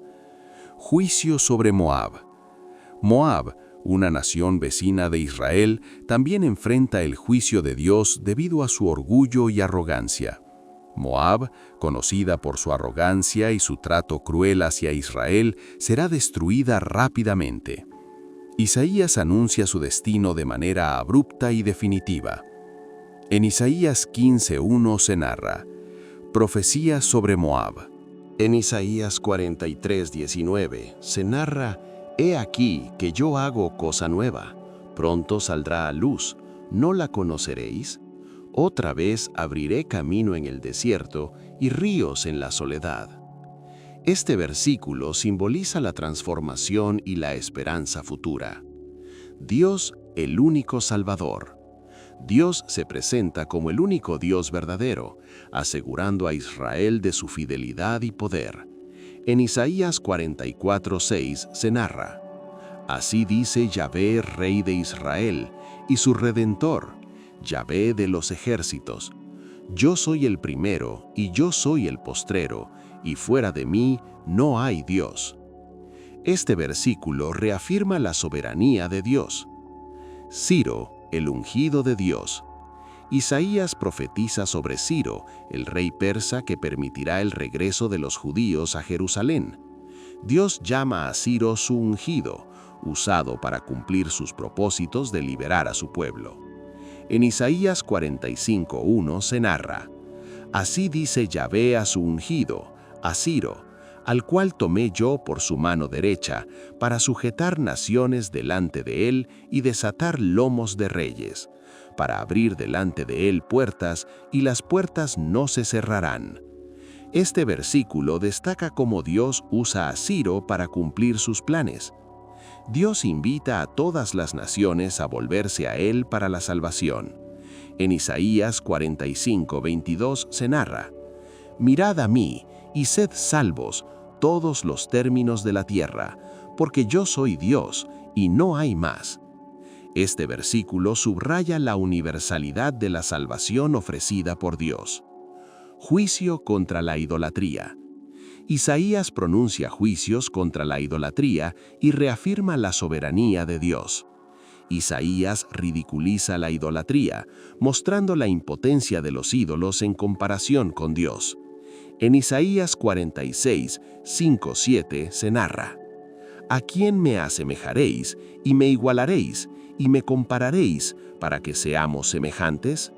Juicio sobre Moab. Moab, una nación vecina de Israel, también enfrenta el juicio de Dios debido a su orgullo y arrogancia. Moab, conocida por su arrogancia y su trato cruel hacia Israel, será destruida rápidamente. Isaías anuncia su destino de manera abrupta y definitiva. En Isaías 15:1 se narra: Profecía sobre Moab. En Isaías 43:19 se narra: He aquí que yo hago cosa nueva, pronto saldrá a luz, ¿no la conoceréis? Otra vez abriré camino en el desierto y ríos en la soledad. Este versículo simboliza la transformación y la esperanza futura. Dios, el único Salvador. Dios se presenta como el único Dios verdadero, asegurando a Israel de su fidelidad y poder. En Isaías 44:6 se narra: Así dice Yahvé, Rey de Israel, y su Redentor, Yahvé de los ejércitos: Yo soy el primero y yo soy el postrero, y fuera de mí no hay Dios. Este versículo reafirma la soberanía de Dios. Ciro, el ungido de Dios. Isaías profetiza sobre Ciro, el rey persa que permitirá el regreso de los judíos a Jerusalén. Dios llama a Ciro su ungido, usado para cumplir sus propósitos de liberar a su pueblo. En Isaías 45:1 se narra: Así dice Yahvé a su ungido, a Ciro, al cual tomé yo por su mano derecha, para sujetar naciones delante de él y desatar lomos de reyes, para abrir delante de él puertas, y las puertas no se cerrarán. Este versículo destaca cómo Dios usa a Ciro para cumplir sus planes. Dios invita a todas las naciones a volverse a él para la salvación. En Isaías 45:22 se narra: Mirad a mí, y sed salvos, todos los términos de la tierra, porque yo soy Dios, y no hay más. Este versículo subraya la universalidad de la salvación ofrecida por Dios. Juicio contra la idolatría. Isaías pronuncia juicios contra la idolatría y reafirma la soberanía de Dios. Isaías ridiculiza la idolatría, mostrando la impotencia de los ídolos en comparación con Dios. En Isaías 46, 5-7 se narra: ¿A quién me asemejaréis y me igualaréis y me compararéis para que seamos semejantes?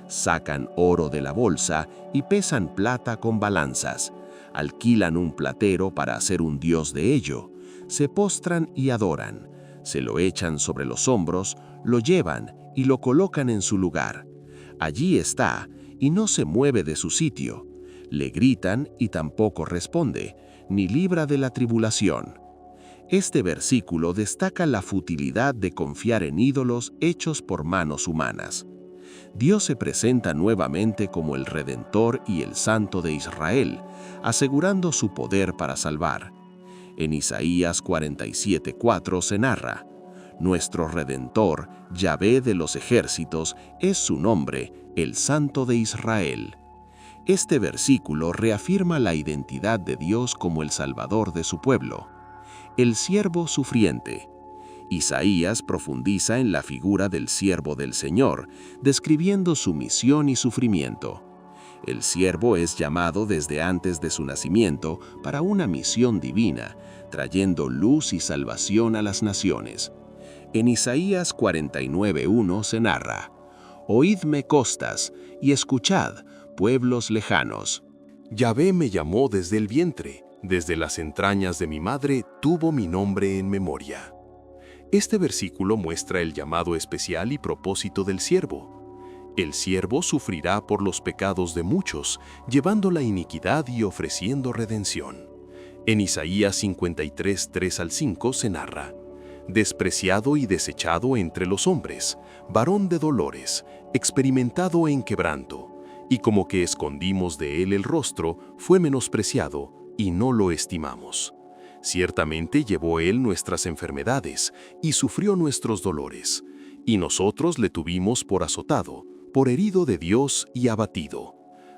Sacan oro de la bolsa y pesan plata con balanzas. Alquilan un platero para hacer un dios de ello. Se postran y adoran. Se lo echan sobre los hombros, lo llevan y lo colocan en su lugar. Allí está y no se mueve de su sitio. Le gritan y tampoco responde, ni libra de la tribulación. Este versículo destaca la futilidad de confiar en ídolos hechos por manos humanas. Dios se presenta nuevamente como el Redentor y el Santo de Israel, asegurando su poder para salvar. En Isaías 47:4 se narra: Nuestro Redentor, Yahvé de los ejércitos, es su nombre, el Santo de Israel. Este versículo reafirma la identidad de Dios como el Salvador de su pueblo. El siervo sufriente. Isaías profundiza en la figura del siervo del Señor, describiendo su misión y sufrimiento. El siervo es llamado desde antes de su nacimiento para una misión divina, trayendo luz y salvación a las naciones. En Isaías 49:1 se narra: Oídme costas, y escuchad, pueblos lejanos. Yahvé me llamó desde el vientre, desde las entrañas de mi madre tuvo mi nombre en memoria. Este versículo muestra el llamado especial y propósito del siervo. El siervo sufrirá por los pecados de muchos, llevando la iniquidad y ofreciendo redención. En Isaías 53, 3-5 se narra: Despreciado y desechado entre los hombres, varón de dolores, experimentado en quebranto, y como que escondimos de él el rostro, fue menospreciado, y no lo estimamos. Ciertamente llevó él nuestras enfermedades, y sufrió nuestros dolores, y nosotros le tuvimos por azotado, por herido de Dios y abatido.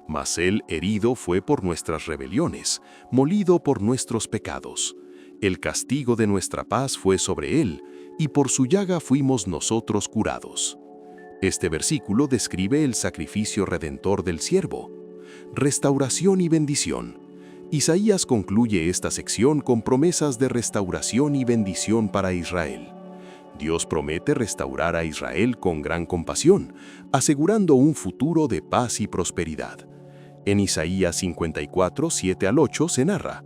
Mas él herido fue por nuestras rebeliones, molido por nuestros pecados. El castigo de nuestra paz fue sobre él, y por su llaga fuimos nosotros curados. Este versículo describe el sacrificio redentor del siervo. Restauración y bendición. Isaías concluye esta sección con promesas de restauración y bendición para Israel. Dios promete restaurar a Israel con gran compasión, asegurando un futuro de paz y prosperidad. En Isaías 54, 7-8 se narra: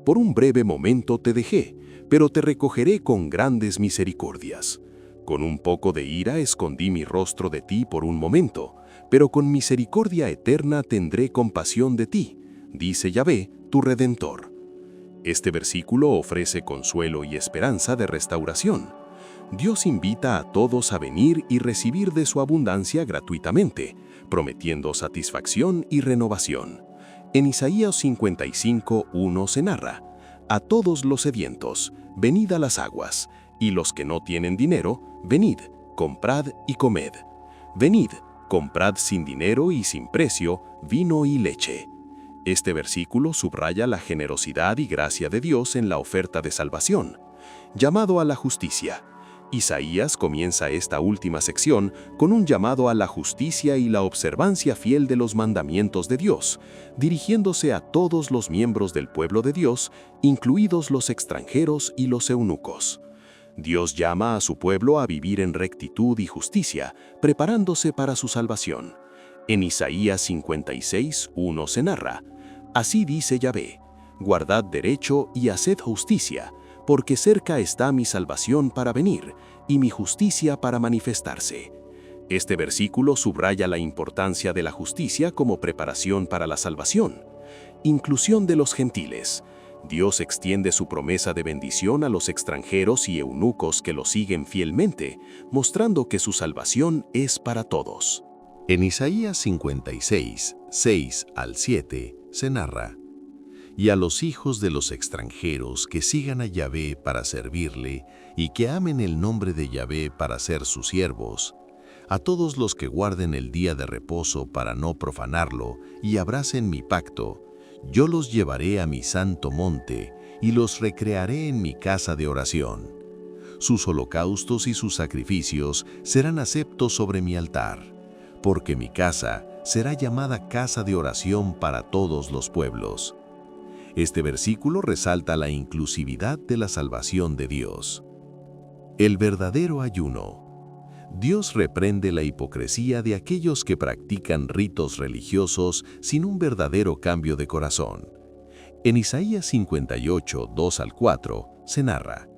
Por un breve momento te dejé, pero te recogeré con grandes misericordias. Con un poco de ira escondí mi rostro de ti por un momento, pero con misericordia eterna tendré compasión de ti, dice Yahvé, tu Redentor. Este versículo ofrece consuelo y esperanza de restauración. Dios invita a todos a venir y recibir de su abundancia gratuitamente, prometiendo satisfacción y renovación. En Isaías 55:1 se narra: A todos los sedientos, venid a las aguas, y los que no tienen dinero, venid, comprad y comed. Venid, comprad sin dinero y sin precio, vino y leche. Este versículo subraya la generosidad y gracia de Dios en la oferta de salvación. Llamado a la justicia. Isaías comienza esta última sección con un llamado a la justicia y la observancia fiel de los mandamientos de Dios, dirigiéndose a todos los miembros del pueblo de Dios, incluidos los extranjeros y los eunucos. Dios llama a su pueblo a vivir en rectitud y justicia, preparándose para su salvación. En Isaías 56:1 se narra: Así dice Yahvé, guardad derecho y haced justicia, porque cerca está mi salvación para venir, y mi justicia para manifestarse. Este versículo subraya la importancia de la justicia como preparación para la salvación. Inclusión de los gentiles. Dios extiende su promesa de bendición a los extranjeros y eunucos que lo siguen fielmente, mostrando que su salvación es para todos. En Isaías 56, 6-7 se narra: y a los hijos de los extranjeros que sigan a Yahvé para servirle y que amen el nombre de Yahvé para ser sus siervos, a todos los que guarden el día de reposo para no profanarlo y abracen mi pacto, yo los llevaré a mi santo monte y los recrearé en mi casa de oración. Sus holocaustos y sus sacrificios serán aceptos sobre mi altar, porque mi casa será llamada casa de oración para todos los pueblos. Este versículo resalta la inclusividad de la salvación de Dios. El verdadero ayuno. Dios reprende la hipocresía de aquellos que practican ritos religiosos sin un verdadero cambio de corazón. En Isaías 58, 2 al 4, se narra: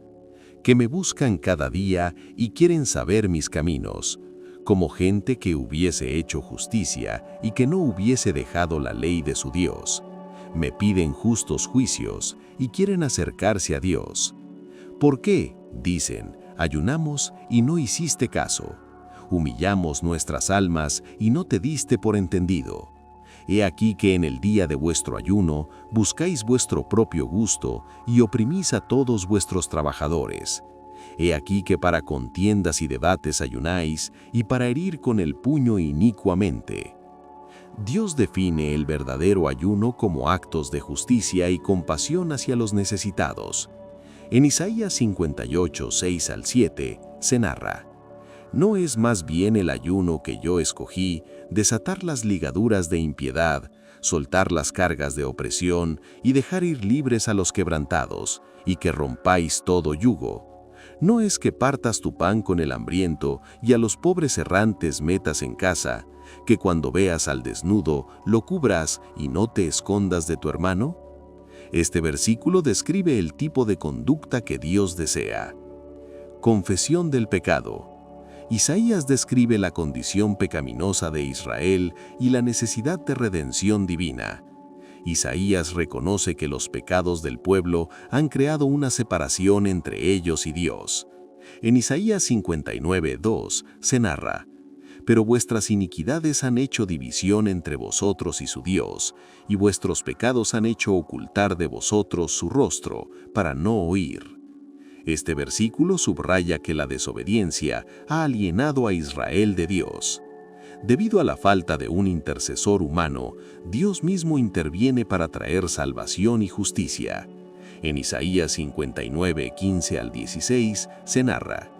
que me buscan cada día y quieren saber mis caminos, como gente que hubiese hecho justicia y que no hubiese dejado la ley de su Dios. Me piden justos juicios y quieren acercarse a Dios. ¿Por qué?, dicen, ayunamos y no hiciste caso. Humillamos nuestras almas y no te diste por entendido. He aquí que en el día de vuestro ayuno buscáis vuestro propio gusto y oprimís a todos vuestros trabajadores. He aquí que para contiendas y debates ayunáis y para herir con el puño inicuamente. Dios define el verdadero ayuno como actos de justicia y compasión hacia los necesitados. En Isaías 58, 6 al 7, se narra: ¿no es más bien el ayuno que yo escogí, desatar las ligaduras de impiedad, soltar las cargas de opresión y dejar ir libres a los quebrantados, y que rompáis todo yugo? ¿No es que partas tu pan con el hambriento y a los pobres errantes metas en casa, que cuando veas al desnudo lo cubras y no te escondas de tu hermano? Este versículo describe el tipo de conducta que Dios desea. Confesión del pecado. Isaías describe la condición pecaminosa de Israel y la necesidad de redención divina. Isaías reconoce que los pecados del pueblo han creado una separación entre ellos y Dios. En Isaías 59, 2 se narra: pero vuestras iniquidades han hecho división entre vosotros y su Dios, y vuestros pecados han hecho ocultar de vosotros su rostro, para no oír. Este versículo subraya que la desobediencia ha alienado a Israel de Dios. Debido a la falta de un intercesor humano, Dios mismo interviene para traer salvación y justicia. En Isaías 59, 15 al 16 se narra: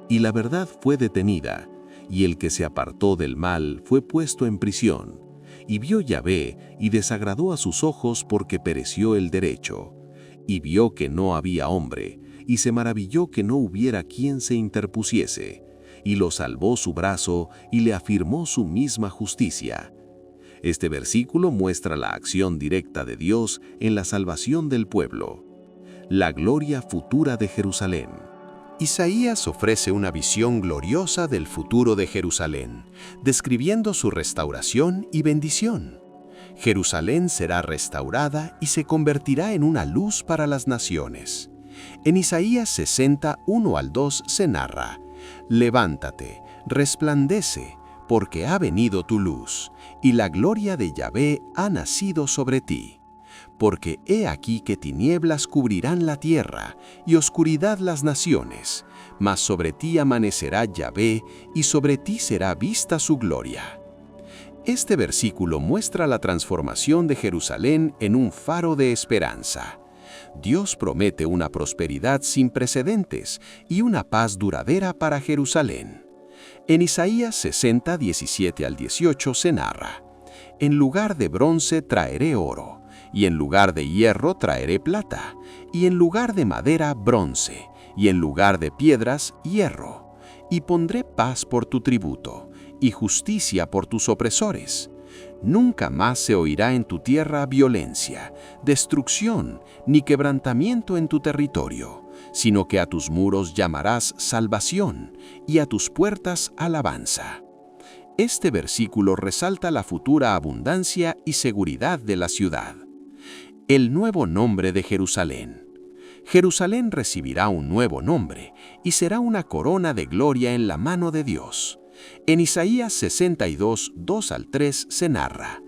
y la verdad fue detenida, y el que se apartó del mal fue puesto en prisión. Y vio Yahvé, y desagradó a sus ojos porque pereció el derecho. Y vio que no había hombre, y se maravilló que no hubiera quien se interpusiese. Y lo salvó su brazo, y le afirmó su misma justicia. Este versículo muestra la acción directa de Dios en la salvación del pueblo. La gloria futura de Jerusalén. Isaías ofrece una visión gloriosa del futuro de Jerusalén, describiendo su restauración y bendición. Jerusalén será restaurada y se convertirá en una luz para las naciones. En Isaías 60, 1 al 2 se narra: levántate, resplandece, porque ha venido tu luz, y la gloria de Yahvé ha nacido sobre ti. Porque he aquí que tinieblas cubrirán la tierra, y oscuridad las naciones, mas sobre ti amanecerá Yahvé, y sobre ti será vista su gloria. Este versículo muestra la transformación de Jerusalén en un faro de esperanza. Dios promete una prosperidad sin precedentes y una paz duradera para Jerusalén. En Isaías 60, 17 al 18 se narra: en lugar de bronce traeré oro, y en lugar de hierro traeré plata, y en lugar de madera bronce, y en lugar de piedras hierro, y pondré paz por tu tributo, y justicia por tus opresores. Nunca más se oirá en tu tierra violencia, destrucción, ni quebrantamiento en tu territorio, sino que a tus muros llamarás salvación, y a tus puertas alabanza. Este versículo resalta la futura abundancia y seguridad de la ciudad. El nuevo nombre de Jerusalén. Jerusalén recibirá un nuevo nombre y será una corona de gloria en la mano de Dios. En Isaías 62, 2 al 3 se narra: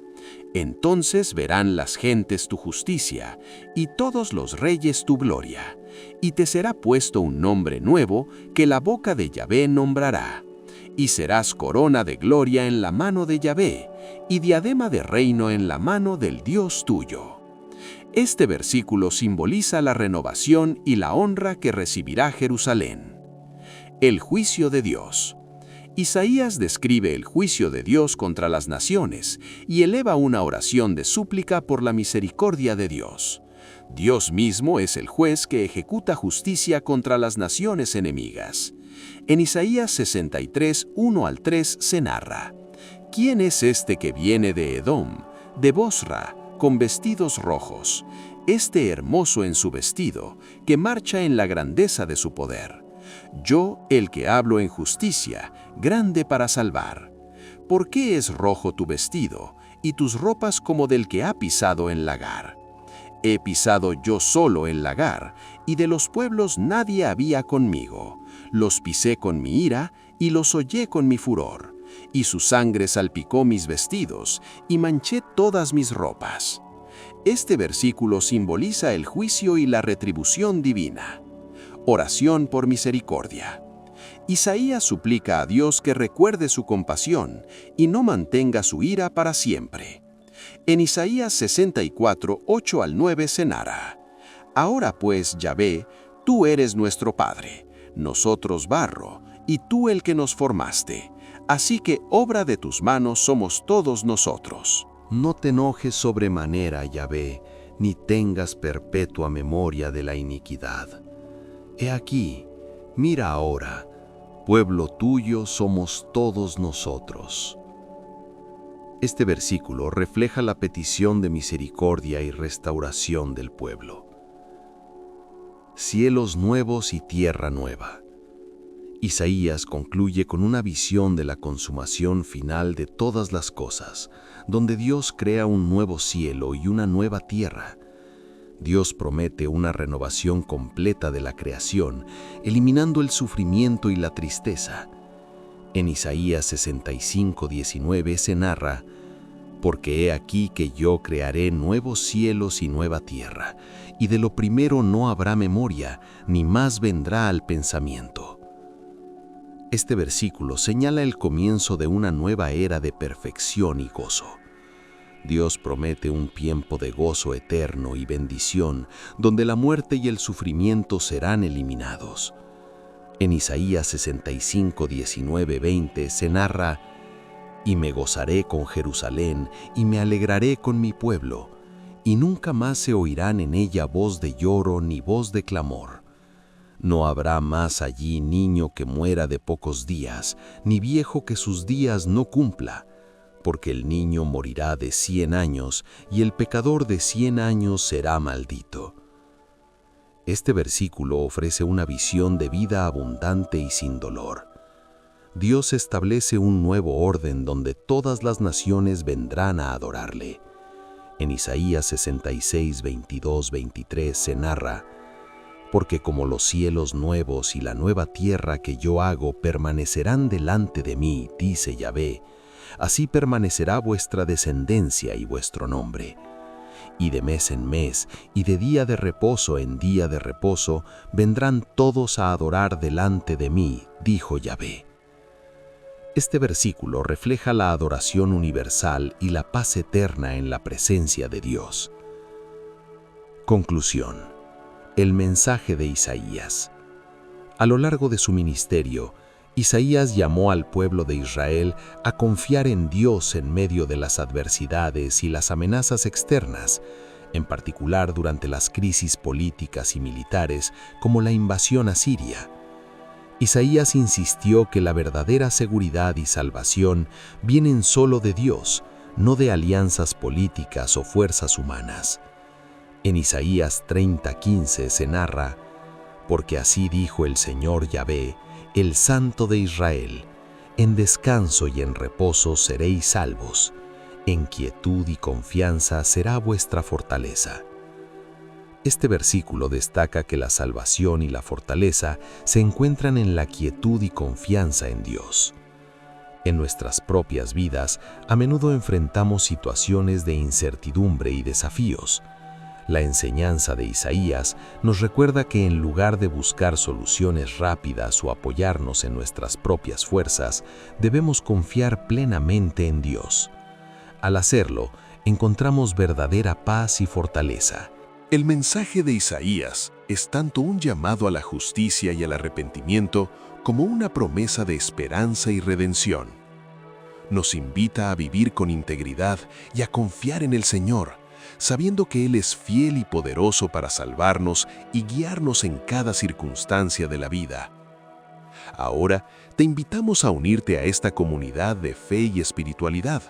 Entonces verán las gentes tu justicia, y todos los reyes tu gloria, y te será puesto un nombre nuevo que la boca de Yahvé nombrará. Y serás corona de gloria en la mano de Yahvé, y diadema de reino en la mano del Dios tuyo. Este versículo simboliza la renovación y la honra que recibirá Jerusalén. El juicio de Dios. Isaías describe el juicio de Dios contra las naciones y eleva una oración de súplica por la misericordia de Dios. Dios mismo es el juez que ejecuta justicia contra las naciones enemigas. En Isaías 63, 1 al 3 se narra: ¿Quién es este que viene de Edom, de Bosra, con vestidos rojos, este hermoso en su vestido, que marcha en la grandeza de su poder? Yo, el que hablo en justicia, grande para salvar. ¿Por qué es rojo tu vestido, y tus ropas como del que ha pisado en lagar? He pisado yo solo el lagar, y de los pueblos nadie había conmigo. Los pisé con mi ira, y los hollé con mi furor. Y su sangre salpicó mis vestidos, y manché todas mis ropas. Este versículo simboliza el juicio y la retribución divina. Oración por misericordia. Isaías suplica a Dios que recuerde su compasión y no mantenga su ira para siempre. En Isaías 64, 8 al 9 se narra: Ahora pues, Yahvé, tú eres nuestro Padre, nosotros barro, y tú el que nos formaste. Así que obra de tus manos somos todos nosotros. No te enojes sobremanera, Yahvé, ni tengas perpetua memoria de la iniquidad. He aquí, mira ahora, pueblo tuyo somos todos nosotros. Este versículo refleja la petición de misericordia y restauración del pueblo. Cielos nuevos y tierra nueva. Isaías concluye con una visión de la consumación final de todas las cosas, donde Dios crea un nuevo cielo y una nueva tierra. Dios promete una renovación completa de la creación, eliminando el sufrimiento y la tristeza. En Isaías 65, 19 se narra: Porque he aquí que yo crearé nuevos cielos y nueva tierra, y de lo primero no habrá memoria, ni más vendrá al pensamiento. Este versículo señala el comienzo de una nueva era de perfección y gozo. Dios promete un tiempo de gozo eterno y bendición, donde la muerte y el sufrimiento serán eliminados. En Isaías 65, 19, 20 se narra: Y me gozaré con Jerusalén, y me alegraré con mi pueblo, y nunca más se oirán en ella voz de lloro ni voz de clamor. No habrá más allí niño que muera de pocos días, ni viejo que sus días no cumpla, porque el niño morirá de 100 años, y el pecador de 100 años será maldito. Este versículo ofrece una visión de vida abundante y sin dolor. Dios establece un nuevo orden donde todas las naciones vendrán a adorarle. En Isaías 66, 22, 23 se narra: Porque como los cielos nuevos y la nueva tierra que yo hago permanecerán delante de mí, dice Yahvé, así permanecerá vuestra descendencia y vuestro nombre. Y de mes en mes, y de día de reposo en día de reposo, vendrán todos a adorar delante de mí, dijo Yahvé. Este versículo refleja la adoración universal y la paz eterna en la presencia de Dios. Conclusión. El mensaje de Isaías. A lo largo de su ministerio, Isaías llamó al pueblo de Israel a confiar en Dios en medio de las adversidades y las amenazas externas, en particular durante las crisis políticas y militares como la invasión a Siria. Isaías insistió que la verdadera seguridad y salvación vienen solo de Dios, no de alianzas políticas o fuerzas humanas. En Isaías 30:15 se narra: Porque así dijo el Señor Yahvé, el Santo de Israel: En descanso y en reposo seréis salvos, en quietud y confianza será vuestra fortaleza. Este versículo destaca que la salvación y la fortaleza se encuentran en la quietud y confianza en Dios. En nuestras propias vidas, a menudo enfrentamos situaciones de incertidumbre y desafíos. La enseñanza de Isaías nos recuerda que en lugar de buscar soluciones rápidas o apoyarnos en nuestras propias fuerzas, debemos confiar plenamente en Dios. Al hacerlo, encontramos verdadera paz y fortaleza. El mensaje de Isaías es tanto un llamado a la justicia y al arrepentimiento como una promesa de esperanza y redención. Nos invita a vivir con integridad y a confiar en el Señor, sabiendo que Él es fiel y poderoso para salvarnos y guiarnos en cada circunstancia de la vida. Ahora, te invitamos a unirte a esta comunidad de fe y espiritualidad,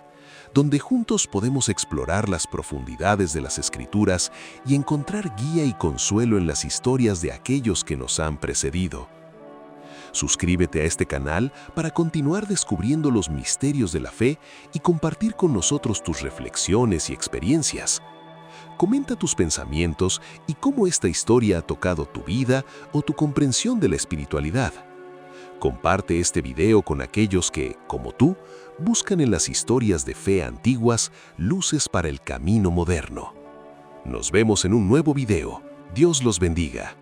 donde juntos podemos explorar las profundidades de las Escrituras y encontrar guía y consuelo en las historias de aquellos que nos han precedido. Suscríbete a este canal para continuar descubriendo los misterios de la fe y compartir con nosotros tus reflexiones y experiencias. Comenta tus pensamientos y cómo esta historia ha tocado tu vida o tu comprensión de la espiritualidad. Comparte este video con aquellos que, como tú, buscan en las historias de fe antiguas luces para el camino moderno. Nos vemos en un nuevo video. Dios los bendiga.